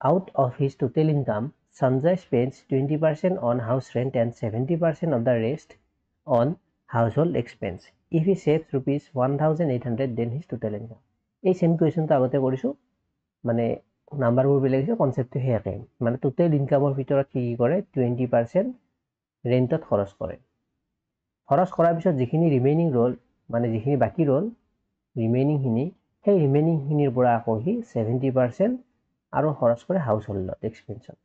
out of his total income Sanjay spends 20% on house rent and 70% of the rest on household expense if he saves rupees 1800 then his total income এই same কোৱেশ্চনটো আগতে কৰিছো মানে নাম্বাৰবোৰ বেলেগ আছে কনসেপ্টটো হেয়াকে মানে টোটাল ইনকামৰ ভিতৰত কি কৰে 20% ৰেন্টত খৰচ কৰে খৰচ কৰাৰ পিছত যিখিনি ৰিমেইনিং ৰল মানে যিখিনি বাকি ৰল ৰিমেইনিং খিনি সেই ৰিমেইনিং খিনিৰ পৰা আকৌ হি 70% আৰু খৰচ কৰে হাউস হোল্ডত এক্সপেন্সত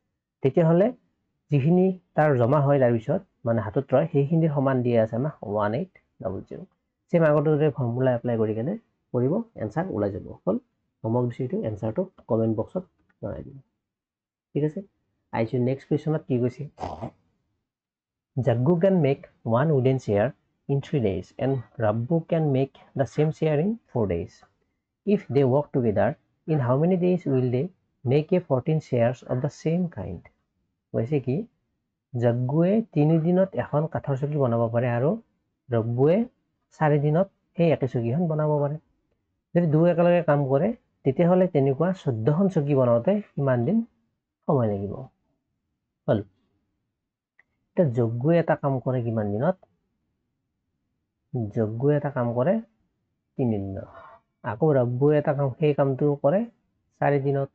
তেতিয়া হলে যিখিনি তাৰ জমা হয় তাৰ পিছত মানে হাতত ৰয় সেইখিনিৰ সমান দিয়া আছে আমাক 1800 সেম আগতে ফৰ্মুলা এপ্লাই কৰি কেনে কৰিব आंसर ওলাই যাব হল হোমৱৰ্ক দিছিটো आंसरটো কমেন্ট বক্সত জনাই দিব ঠিক আছে আইছো নেক্সট কোৱেশ্চনত কি কৈছে Jaggu can make one wooden chair in 3 days and Rabbu can make the same chair in 4 days if they work together in how many days will they make a 14 chairs of the same kind কৈছে কি Jagguৱে 3 দিনত এখন কাঠৰ চকী বনাব পাৰে আৰু Rabbuৱে 4 দিনত সেই একে চকীখন বনাব পাৰে যদি দুই একেলগে কাম কৰে তেতিয়াহ'লে তেনেকুৱা 14খন চকী বনাওঁতে কিমান দিন সময় লাগিব হল এতিয়া যজ্ঞই এটা কাম কৰে কিমান দিনত যজ্ঞই এটা কাম কৰে 3 দিনত আকৌ ৰব্বুই এটা কাম সেই কামটো কৰে 4 দিনত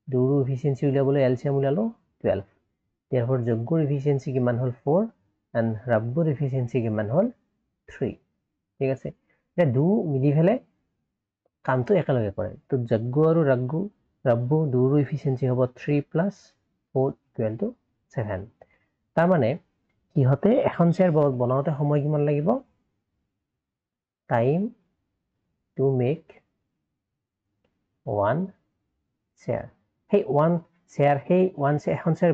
দুৰো এফিচিয়েন্সি উলিয়াবলৈ এলচিএম উলিয়ালো 12 therefore যজ্ঞৰ এফিচিয়েন্সি কিমান হল 4 and ৰব্বুৰ এফিচিয়েন্সি কিমান হল 3 ঠিক আছে এতিয়া দু মিলি ফেলে কামটো একেলগে কৰে তো যজ্ঞ আৰু ৰব্বু দুৰো এফিচিয়েন্সি হ'ব 3 + 4 = 7 তাৰ মানে ইহতে এখন শেয়ার বনাওতে সময় কিমান লাগিব time to make one share সেই ওয়ান শেয়ার এখন শেয়ার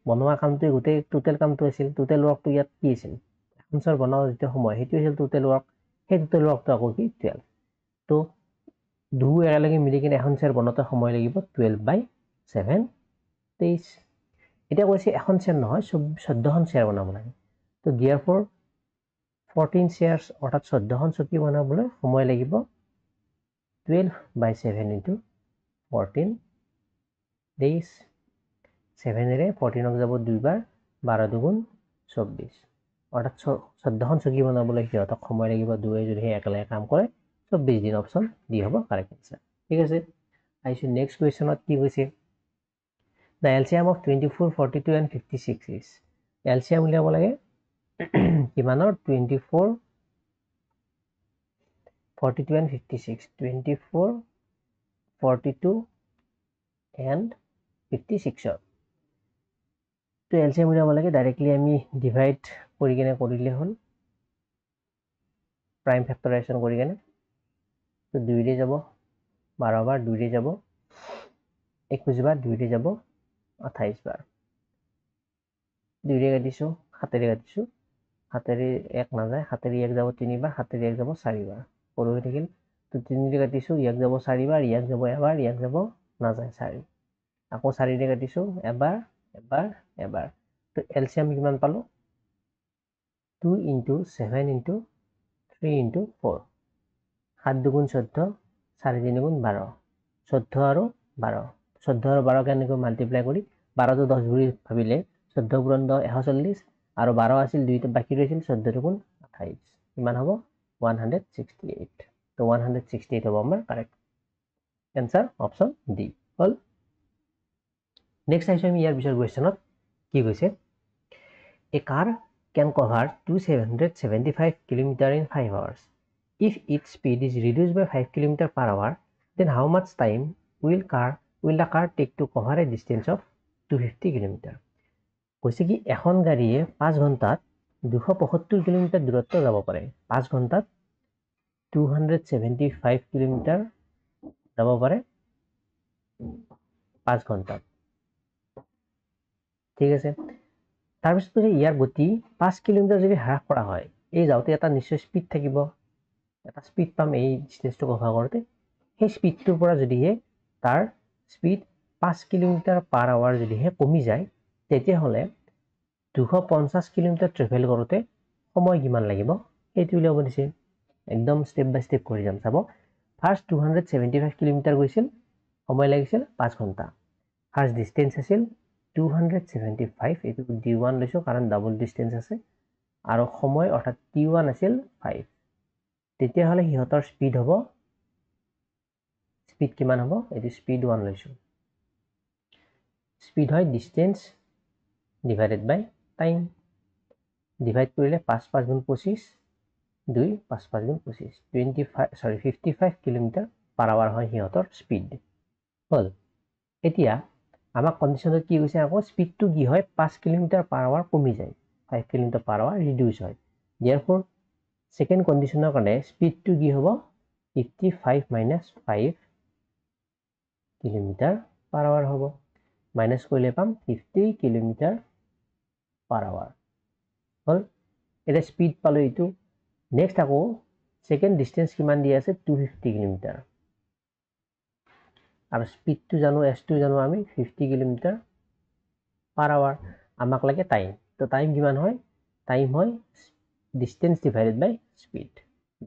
বনোৱা কামটো গোটেই টোটাল কামটো আছিল টোটাল ওয়াৰ্কটো ইয়াত কি আছিল এখন শেয়াৰ বনোৱা যেটো সময় সেইটো আছিল টোটাল ওয়ার্ক সেই টোটাল ওয়ার্কটো আকৌ কি 12 তো দু একেলগে মিলি কিনে এখন শেয়ার বনাওতে সময় লাগিব 12/7 23 এটা কৈছে এখন শেয়ার নহয় 14খন শেয়ার বনাব লাগে তো therefore 14 shares অৰ্থাৎ 14খন চকী বনাবলৈ সময় লাগিব 12/7 into 14 days 7 এৰে 14ক যাব দুইবাৰ 12 দুগুণ 24 অৰ্থাৎ 14খন চকী বনাবলৈ হিয়তক সময় লাগিব দুয়ে যদি একেলগে কাম কৰে 24 দিন অপচন ডি হ'ব কাৰেক্ট आंसर ঠিক আছে আইছো নেক্সট কোৱেশ্চনত কি কৈছে The LCM of 24, 42 and 56 is LCM উলিয়াব লাগে কিমানৰ 24 42 and 56 24 42 and 56 তো LCM উলিয়াব লাগে ডাইৰেক্টলি আমি ডিভাইড কৰি কিনে কৰিলে হ'ল প্ৰাইম ফেক্টৰাইজেশ্যন কৰি কিনে তো 2 ৰে যাব 12 বাৰ 2 ৰে যাব 21 বাৰ 2 ৰে যাব 28 বাৰ 2 ৰে কাটিছো 7 ৰে কাটিছো 7 ৰে 1 না যায় 7 ৰে 1 যাব 3 বাৰ 7 ৰে 1 যাব 4 বাৰ সৰু হৈ থাকিল তো 3 ৰে কাটিছো 1 যাব 4 বাৰ 1 যাব এবাৰ 1 যাব না যায় 4 আকৌ 4 ৰে কাটিছো এবাৰ এবাৰ এবাৰ তো এলসিএম কিমান পালো 2 into 7 into 3 into 4 7 দুগুণ 14 4 3 গুণ 12 14 আৰু 12 14 আৰু 12 কেনেকৈ মাল্টিপ্লাই কৰি 12 তো 10 বুলি ভাবিলে 14 পূৰণ 10 140 আৰু 12 আছিল দুইটা বাকি ৰৈছিল 14 গুণ 28 কিমান হ'ব 168 তো 168 হ'ব আমাৰ কাৰেক্ট आंसर অপশন ডি হল নেক্সট আইছো আমি ইয়াৰ পিছৰ কোৱেশ্চনত কি কৈছে এ কাৰ can cover 775 km in 5 hours if its speed is reduced by 5 km per hour then how much time will the car take to cover a distance of 250 km কৈছে কি এখন গাড়ীয়ে 5 ঘন্টাত 275 km দূৰত্ব যাব পাৰে 5 ঘন্টাত 275 km যাব পাৰে 5 ঘন্টাত ঠিক আছে তাৰপিছত ইয়াৰ গতি 5 কিলোমিটাৰ যদি হ্ৰাস কৰা হয় এই যাওতে এটা নিশ্চয় স্পিড থাকিব এটা স্পিড পাম এই ডিসটেন্সটো কভাৰ কৰোতে সেই স্পিডটোৰ পৰা যদি তাৰ স্পিড 5 কিলোমিটাৰ পাৰ আৱাৰ যদি কমি যায় তেতিয়া হলে 250 কিলোমিটাৰ ট্ৰেভেল কৰোতে সময় কিমান লাগিব এইটো উলিয়াব দিছে একদম স্টেপ বাই স্টেপ কৰি যাম চাব ফাৰ্স্ট 275 কিলোমিটাৰ গৈছিল সময় লাগিছিল 5 ঘন্টা ফাৰ্স্ট ডিসটেন্স আছিল 275 এটো d1 লৈছো কাৰণ ডাবল ডিসটেন্স আছে আৰু সময় অৰ্থাৎ t1 আছিল 5 তেতিয়া হলে হিহতৰ স্পিড হ'ব স্পিড কিমান হ'ব এটো স্পিড 1 লৈছো স্পিড হয় ডিসটেন্স ডিভাইডেড বাই টাইম ডিভাইড কৰিলে 5 5 গুণ 25 2 5 5 গুণ 25 55 কিলোমিটাৰ পাৰ আৱাৰ হয় হিহতৰ স্পিড হল এতিয়া আমাক কন্ডিশনত কি কৈছে আকৌ স্পিডটো কি হয় 5 কিলোমিটাৰ পাৰ আৱাৰ কমি যায় 5 কিলোমিটাৰ পাৰ আৱাৰ ৰিডিউস হয় therefore সেকেন্ড কন্ডিশনৰ কাৰণে স্পিডটো কি হ'ব 55 - 5 কিলোমিটাৰ পাৰ আৱাৰ হ'ব মাইনাস কৰিলে পাম 50 কিলোমিটাৰ পাৰ আৱাৰ হল এটা স্পিড পালো এইটো নেক্সট আকৌ সেকেন্ড ডিসটেন্স কিমান দি আছে 250 কিলোমিটাৰ আৰু স্পিডটো জানো s2 জানো আমি 50 কিলোমিটাৰ পাৰ আৱাৰ আমাক লাগে টাইম তো টাইম কিমান হয় টাইম হয় ডিসটেন্স ডিভাইডেড বাই স্পিড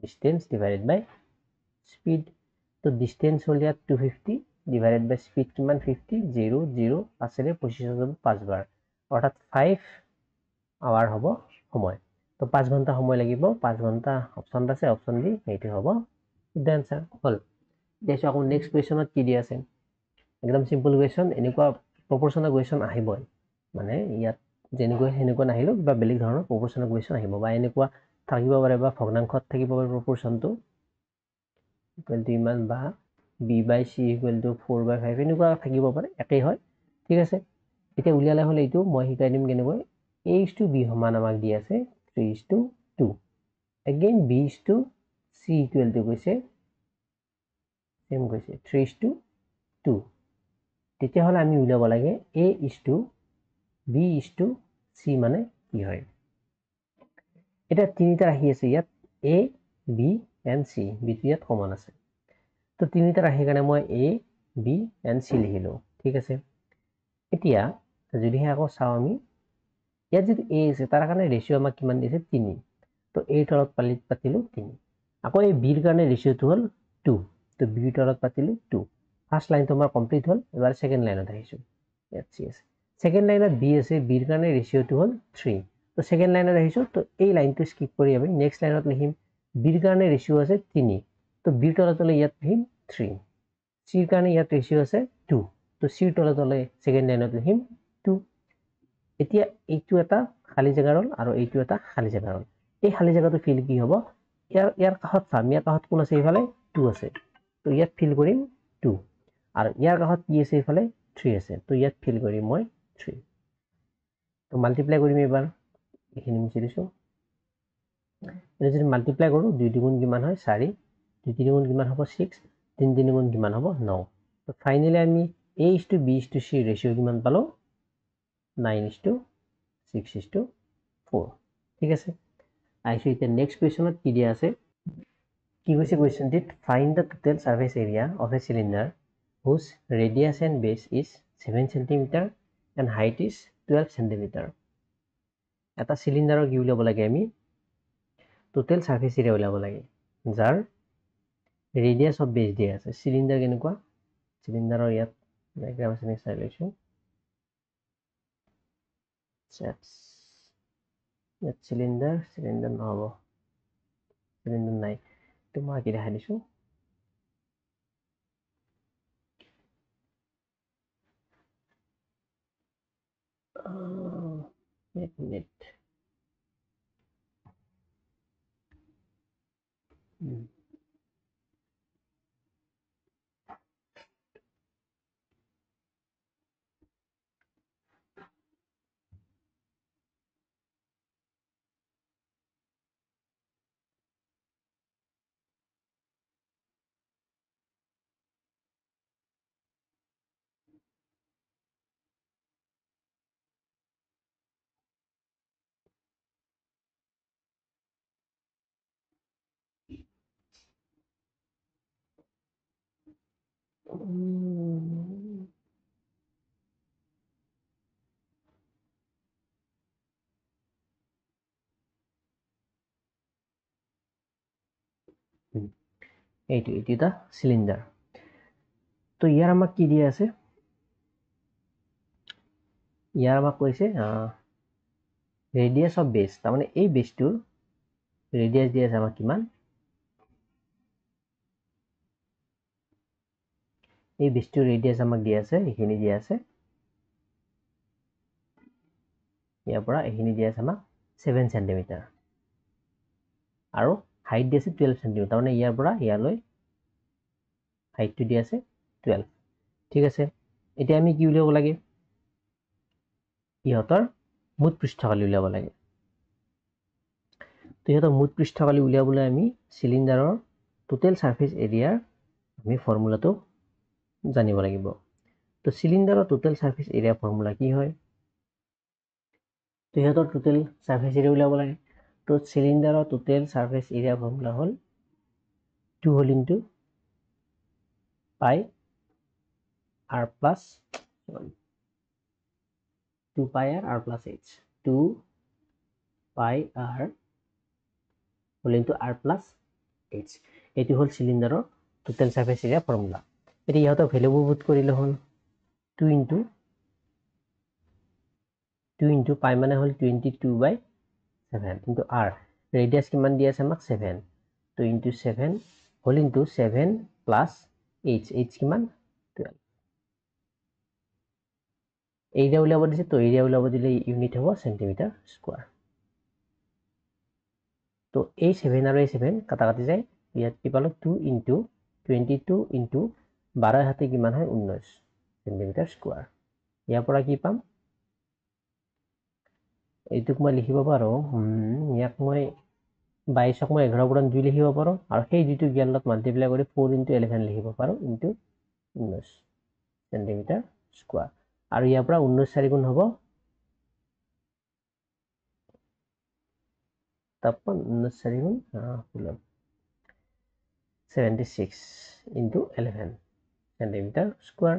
ডিসটেন্স ডিভাইডেড বাই স্পিড তো ডিস্টেন্স হ'ল ইয়াত 250 ডিভাইডেড বাই স্পীড কিমান 50 0 0 আছেৰে 25 যাব 5 বাৰ অৰ্থাৎ 5 আৱাৰ হ'ব সময় তো 5 ঘণ্টা সময় লাগিব 5 ঘণ্টা অপচন আছে অপচন ডি এইটো হ'ব দ্য আনসাৰ হ'ল দেখো আকৌ নেক্সট কুৱেশ্যনত কি দিয়া আছে একদম সিম্পল কুৱেশ্যন এনেকুৱা প্ৰপোৰ্শনেল কুৱেশ্যন আহিবই মানে ইয়াত যেনেকৈ হেনেকুৱা নাহিলো বা বেলেগ ধৰণৰ প্ৰপোৰ্শনেল কুৱেশ্যন আহিব বা এনেকুৱা থাকিব পাৰে বা ভগ্নাংশত থাকিব পাৰে প্ৰপোৰ্শনটো ইকুৱেল টু ইমান বা b by c equal to 4/5 এনেকুৱা থাকিব পাৰে একেই হয় ঠিক আছে এতিয়া উলিয়ালে হলে এইটো মই শিকাই দিম কেনেকৈ a/b সমান আমাক দি আছে 3:2 again b/c ইকুৱেল টু কৈছে সেম কৈছে 3:2 তেতিয়াহ'লে আমি উলিয়াব লাগে a/b/c মানে কি হয় এটা তিনিটা ৰাশি আছে ইয়াত a b and c বিটো ইয়াত সমান আছে তো তিনিটা ৰাশিৰ কাৰণে মই a b and c লিখিলো ঠিক আছে এতিয়া যদিহে আকৌ চাও আমি ইয়াত যদি a আছে তাৰ কাৰণে ৰেশিও আমাক কিমান দিছে 3 তো a তলত পাতিলো 3 আকৌ এই b ৰ কাৰণে ৰেশিওটো হ'ল 2 তো b তলত পাতিলো 2 ফাৰ্স্ট লাইনটো আমাৰ কমপ্লিট হ'ল এবাৰ সেকেন্ড লাইনত আহিছো ইয়াত c আছে সেকেন্ড লাইনত b আছে b ৰ কাৰণে ৰেশিওটো হ'ল 3 তো সেকেন্ড লাইনত আহিছো তো এই লাইনটো স্কিপ কৰি আমি নেক্সট লাইনত লিখিম b ৰ কাৰণে ৰেশিও আছে 3 তো b তলত ইয়াত লিখিম 3 c ৰ কাৰণে ইয়াত ৰেশিও আছে 2 তো c তলত সেকেন্ড লাইনত লিখিম 2 এতিয়া এইটো এটা খালি জায়গা ৰল আৰু এইটো এটা খালি জায়গা ৰল এই খালি জায়গাটো ফিল কি হ'ব ইয়াৰ কাষত চাম ইয়াৰ কাষত কোন আছে ইফালে 2 আছে তো ইয়াত ফিল কৰিম 2 আৰু ইয়াৰ কাষত কি আছে ইফালে 3 আছে তো ইয়াত ফিল কৰিম মই 3 তো মাল্টিপ্লাই কৰিম এবাৰ এখিনি মুছি দিছো এটা যদি মাল্টিপ্লাই কৰো 2 দুগুণ কিমান হয় 4 2 3 গুণ কিমান হ'ব 6 3 3 গুণ কিমান হ'ব 9 তো ফাইনালি আমি a/b/c ৰেশিও কিমান পালো 9:6:4 ঠিক আছে আইছো এতিয়া নেক্সট কুৱেশ্যনত কি দিয়া আছে কি কৈছে কুৱেশ্যনটিত find the total surface area of a cylinder whose radius and base is 7 cm and height is 12 cm এটা সিলিন্ডাৰৰ কি উলিয়াব লাগে আমি টোটেল সাৰফেস এৰিয়া উলিয়াব লাগে যাৰ ৰেডিয়াস অফ বেস দিয়া আছে সিলিন্ডাৰ কেনেকুৱা সিলিন্ডাৰৰ ইয়াত ডায়াগ্ৰাম আছে চাই লৈছো ইয়াত সিলিন্ডাৰ নহব সিলিন্ডাৰ নাই তো মই কি দেখাই দিছো এক মিনিট এইটো এটা সিলিন্ডার তো ইয়াৰ আমাক কি দিয়া আছে ইয়াৰ আমাক কৈছে ৰেডিয়াস অফ বেস তাৰ মানে এই বেসটোৰ ৰেডিয়াস দিয়া আছে আমাক কিমান এই বেসটোৰ ৰেডিয়াস আমাক দিয়া আছে এখিনি দিয়া আছে ইয়াৰ পৰা এখিনি দিয়া আছে আমাক 7 cm আৰু হাইট দিয়া আছে 12 cm তাৰ মানে ইয়াৰ পৰা ইয়ালৈ হাইটটো দিয়া আছে 12 ঠিক আছে এতিয়া আমি কি উলিয়াব লাগে ইহতৰ মুঠ পৃষ্ঠকালি উলিয়াব লাগে তো ইহতৰ মুঠ পৃষ্ঠকালি উলিয়াবলৈ আমি সিলিন্ডাৰৰ টোটেল সাৰফেস এৰিয়াৰ আমি ফৰ্মুলাটো জানিব লাগিব তো সিলিন্ডাৰৰ টোটেল সাৰফেস এৰিয়া ফৰ্মুলা কি হয় তো ইহতৰ টোটেল সাৰফেস এৰিয়া উলিয়াব লাগে তো সিলিন্ডাৰৰ টোটেল সাৰফেস এৰিয়া ফৰ্মুলা হ'ল 2 whole into pi r plus 2 pi r plus h 2 pi r whole into r plus h এটি হল সিলিন্ডাৰৰ টোটেল সাৰফেস এৰিয়া ফৰ্মুলা এটি ইহত ভ্যালুবোৰ পুট কৰিলে হল 2 into পাই মানে হল 22/7 into r ৰেডিয়াস কিমান দি আছে আমাক 7 2 into 7 whole into 7 plus h কিমান 12 এৰিয়া উলিয়াব দিছে তো এৰিয়া উলিয়াব দিলে ইউনিট হ'ব সেন্টিমিটাৰ স্কয়াৰ তো এই 7 আৰু এই 7 কাটাকাটি যায় ইয়াত কি পালো 2 into 22 into 12 হাতে কিমান হয় 19 সেন্টিমিটার স্কয়ার ইয়াৰ পৰা কি পাম এইটোক মই লিখিব পাৰো ইয়াক মই 22ক মই 11 গুণন 2 লিখিব পাৰো আৰু সেই দুটো জ্ঞানত মাল্টিপ্লাই কৰি 4 into 11 লিখিব পাৰো into 19 সেন্টিমিটাৰ স্কয়াৰ আৰু ইয়াৰ পৰা 19 4 গুণ হ'ব তারপর 19 4 গুণ 76 into 11 সেন্টিমিটার স্কয়ার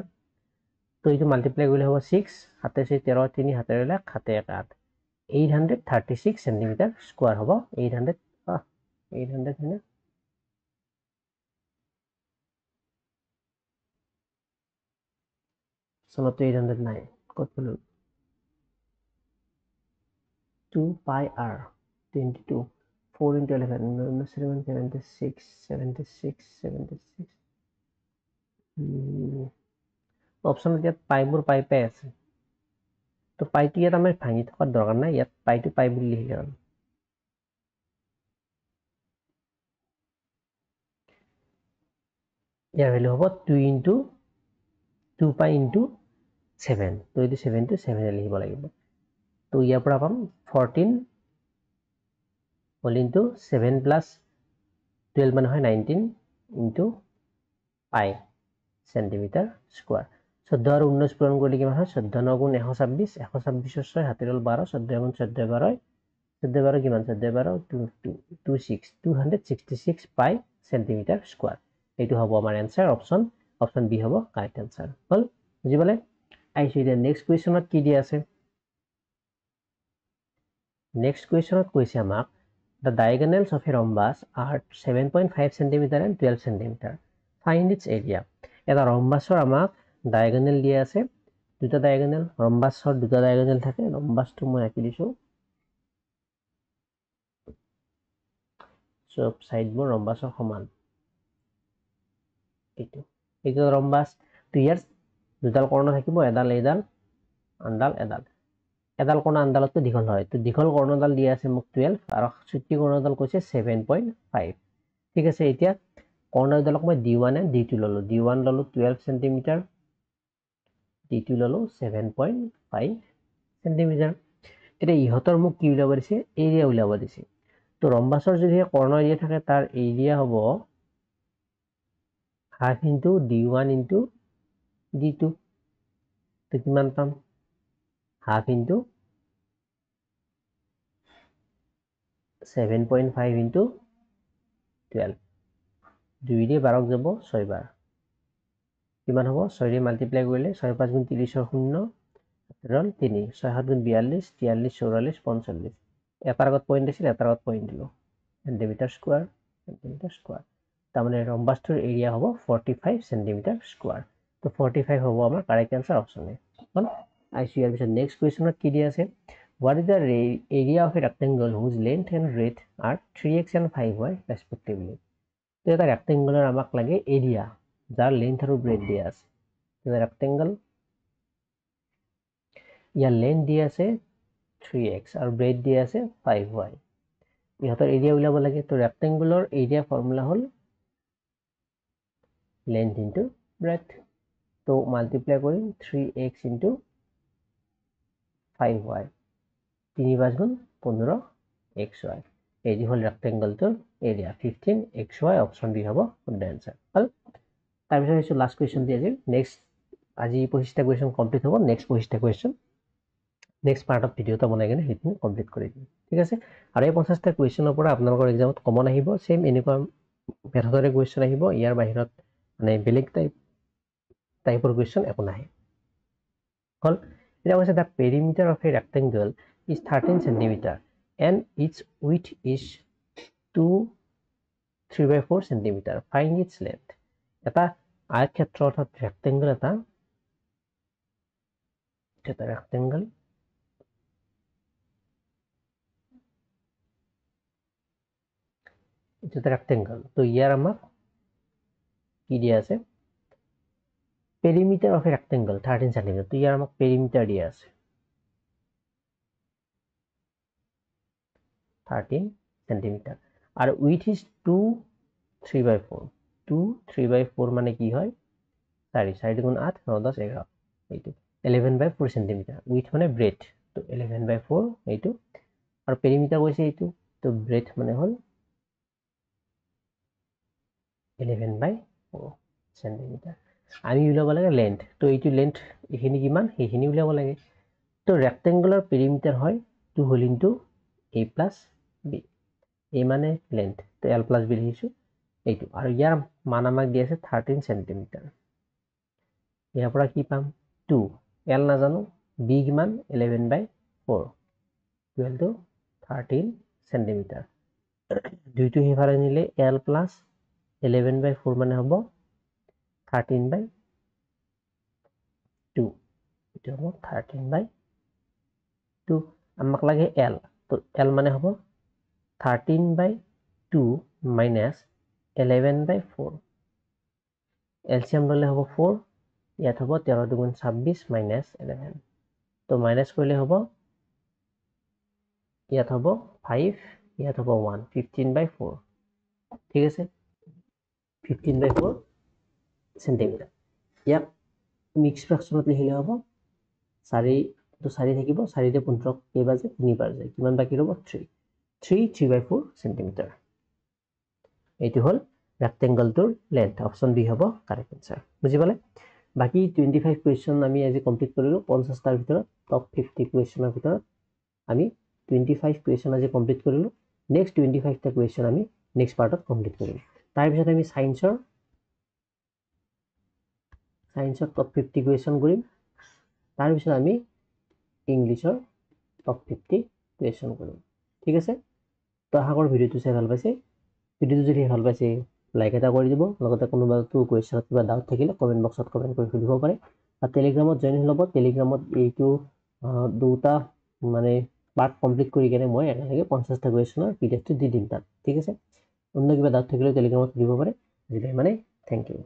তো এইটো মাল্টিপ্লাই কৰিলে হ'ব 6 হাতে 13 3 হাতে 1 হাতে 1 8 836 সেন্টিমিটার স্কয়ার হ'ব 800 হয়নে চলত 800 নাই কত পেলো 2 pi r 22 4 into 11 76 অপশন দিয়াত পাইবোৰ পাই আছে তো পাইটো ইয়াত আমাৰ ভাঙি থকাৰ দৰকাৰ নাই ইয়াত পাইটো পাই বুলি লিখি ল'ম ইয়াৰ ভ্যালু হ'ব 2 into 2 pi into 7 তো এইটো 7 to 7 লিখিব লাগিব তো ইয়াৰ পৰা পাম 14 হোল into 7 plus 12 মানে হয় 19 into pi সেন্টিমিটার স্কয়ার 14 আৰু 19 পূৰণ কৰিলে কিমান হয় 14 9 গুণ 126 126 6 হাতেৰ 12 14 গুণ 14 12 14 12 কিমান 14 12 266 pi সেন্টিমিটার স্কয়ার এইটো হ'ব আমাৰ आंसर অপশন বি হ'ব কাৰেক্ট आंसर হল বুজি পালে আইছো এতিয়া নেক্সট কোৱেশ্চনত কি দিয়া আছে নেক্সট কোৱেশ্চনত কৈছে আমাক the diagonals of a rhombus are 7.5 cm and 12 cm find its area এটা ৰম্বাসৰ আমাক ডায়াগোনাল দিয়া আছে দুটা ডায়াগোনাল ৰম্বাসৰ দুটা ডায়াগোনাল থাকে ৰম্বাসটো মই আঁকি দিছো সব সাইডবোৰ ৰম্বাসৰ সমান এইটো ৰম্বাস তো ইয়াৰ দুডাল কৰ্ণ থাকিব এডাল এডাল কৰ্ণ আনডালতকৈ দীঘল হয় তো দীঘল কৰ্ণডাল দিয়া আছে মোক 12 আৰু চুটি কৰ্ণডাল কৈছে 7.5 ঠিক আছে এতিয়া কৰ্ণডালক মই d1 and d2 ললো d1 ললো 12 cm d2 ললো 7.5 cm এটা ইহতৰ মোক কি উলাব দিছে এৰিয়া উলাব দিছে তো ৰম্বাসৰ যদি কৰ্ণ এৰিয়া থাকে তাৰ এৰিয়া হ'ব half into d1 into d2 তো কিমান পাম হাফ ইনটু 7.5 ইনটু 12 2 দিয়ে 12 যাব 6 বাৰ কিমান হ'ব 6 দিয়ে মাল্টিপ্লাই কৰিলে 6 5 গুণ 30 0 ৰল 3 6 7 গুণ 42 43 44 45 এটাৰ আগত পইণ্ট দিছিল এটাৰ আগত পইণ্ট দিলো সেন্টিমিটাৰ স্কয়াৰ তাৰমানে ৰম্বাসটোৰ এৰিয়া হ'ব 45 সেন্টিমিটাৰ স্কয়াৰ তো 45 হ'ব আমাৰ কাৰেক্ট आंसर অপশন এ হল আইছো ইয়াৰ পিছত নেক্সট কোৱেশ্চনত কি দিয়া আছে what is the area of a rectangle whose length and breadth are 3x and 5y respectively তো এটা রেক্টেঙ্গুলার আমাক লাগে এরিয়া যার লেন্থ আৰু ব্ৰেড দিয়া আছে তো ৰেক্টেঙ্গল ইয়াৰ লেন্থ দিয়া আছে 3x আৰু ব্ৰেড দিয়া আছে 5y ইহতৰ এৰিয়া উলাব লাগে তো ৰেক্টেঙ্গুলাৰ এৰিয়া ফৰ্মুলা হল length into breadth তো মাল্টিপ্লাই কৰিম 3x into 5y 3 5 গুণ 15xy এই হল ৰেক্টেঙ্গলটোৰ এৰিয়া 15xy অপশন বি হ'ব শুদ্ধ आंसर হল তাৰপিছত হৈছে লাষ্ট কোৱেশ্চন দি আজি নেক্সট আজি 25টা কোৱেশ্চন কমপ্লিট হ'ব নেক্সট 25টা কোৱেশ্চন নেক্সট পাৰ্ট অফ ভিডিওটা বনাই কেনে হেতু কমপ্লিট কৰি দিম ঠিক আছে আৰু এই 50টা কোৱেশ্চনৰ পৰা আপোনালোকৰ এক্সামত কমন আহিব সেম এনেকুৱা মেথডৰে কোৱেশ্চন আহিব ইয়াৰ বাহিৰত মানে বেলেগ টাইপৰ কোৱেশ্চন একো নাহে হল এটা হৈছে the perimeter of a rectangle is 13 cm and its width is 3/4 cm find its length এটা আয়তক্ষেত্ৰ অৰ্থাৎ ৰেক্টেংগল এটা ৰেক্টেংগল এটা ৰেক্টেংগল তো ইয়াৰ আমাক কি দিয়া আছে perimeter of a rectangle 13 cm তো ইয়াৰ আমাক perimeter দিয়া আছে 13 cm আৰু width is 2 3/4 2 3/4 মানে কি হয় 4 4 গুণ 8 9 10 11 এইটো 11/4 cm width মানে breadth তো 11/4 এইটো আৰু perimeter কৈছে এইটো তো breadth মানে হল 11/4 cm আমি উলিয়াব লাগে লেন্থ তো এইটো লেন্থ এখিনি কিমান হেখিনি উলিয়াব লাগে তো ৰেক্টেংগুলাৰ পেৰিমিটাৰ হয় 2 whole into a plus b a মানে লেন্থ তো l প্লাস b লিখিছো এইটো আৰু ইয়াৰ মান আমাক দি আছে 13 cm ইয়াৰ পৰা কি পাম 2 l নাজানো b কিমান 11/4 ইকুৱেল টু 13 cm দুইটো হিফালে নিলে l প্লাস 11/4 মানে হ'ব 13/2 এটা হলো 13/2 আমাক লাগে l তো l মানে হ'ব 13/2 minus 11/4 এলসিয়াম ললে হ'ব 4 ইয়াত হ'ব 13 দুগুণ 26 minus 11 তো মাইনাস কৰিলে হ'ব ইয়াত হ'ব 5 ইয়াত হ'ব 1 15/4 ঠিক আছে 15/4 সেন্টিমিটার ইয়াক মিক্স ফ্ৰেকশনত লিখিলে হ'ব 4 তো 4 থাকিব 4 তে 15 কেইবাৰ যায় 3 বাৰ যায় কিমান বাকি ৰব 3 3/4 সেন্টিমিটাৰ এইটো হল ৰেক্টেংগলটোৰ লেন্থ অপশন বি হ'ব কাৰেক্ট আনসাৰ বুজি পালে বাকি 25 কোৱেশ্চন আমি আজি কমপ্লিট কৰিলো 50 টাৰ ভিতৰত টপ 50 কোৱেশ্চনৰ ভিতৰত আমি 25 কোৱেশ্চন আজি কমপ্লিট কৰিলো নেক্সট 25 টা কোৱেশ্চন আমি নেক্সট পাৰ্টত কমপ্লিট কৰিম তাৰ পিছত আমি সায়েন্সৰ টপ 50 কোৱেশ্চন কৰিম তাৰ পিছত আমি ইংলিছৰ টপ 50 কোৱেশ্চন কৰিম ঠিক আছে তো আশা কৰো ভিডিওটো চাই ভাল পাইছে ভিডিওটো যদি ভাল পাইছে লাইক এটা কৰি দিব লগতে কোনোবাটো কোৱেশ্চনত কিবা ডাউট থাকিলে কমেন্ট বক্সত কমেন্ট কৰি সুধিব পাৰে আৰু টেলিগ্ৰামত জয়েন হ'ব টেলিগ্ৰামত এইটো দুটা মানে পাৰ্ট কমপ্লিট কৰি কেনে মই একেলগে 50 টা কোৱেশ্চনৰ পিডিএফটো দি দিম তাত ঠিক আছে অন্য কিবা ডাউট থাকিলে টেলিগ্ৰামত সুধিব পাৰে আজিলৈ মানে থ্যাংক ইউ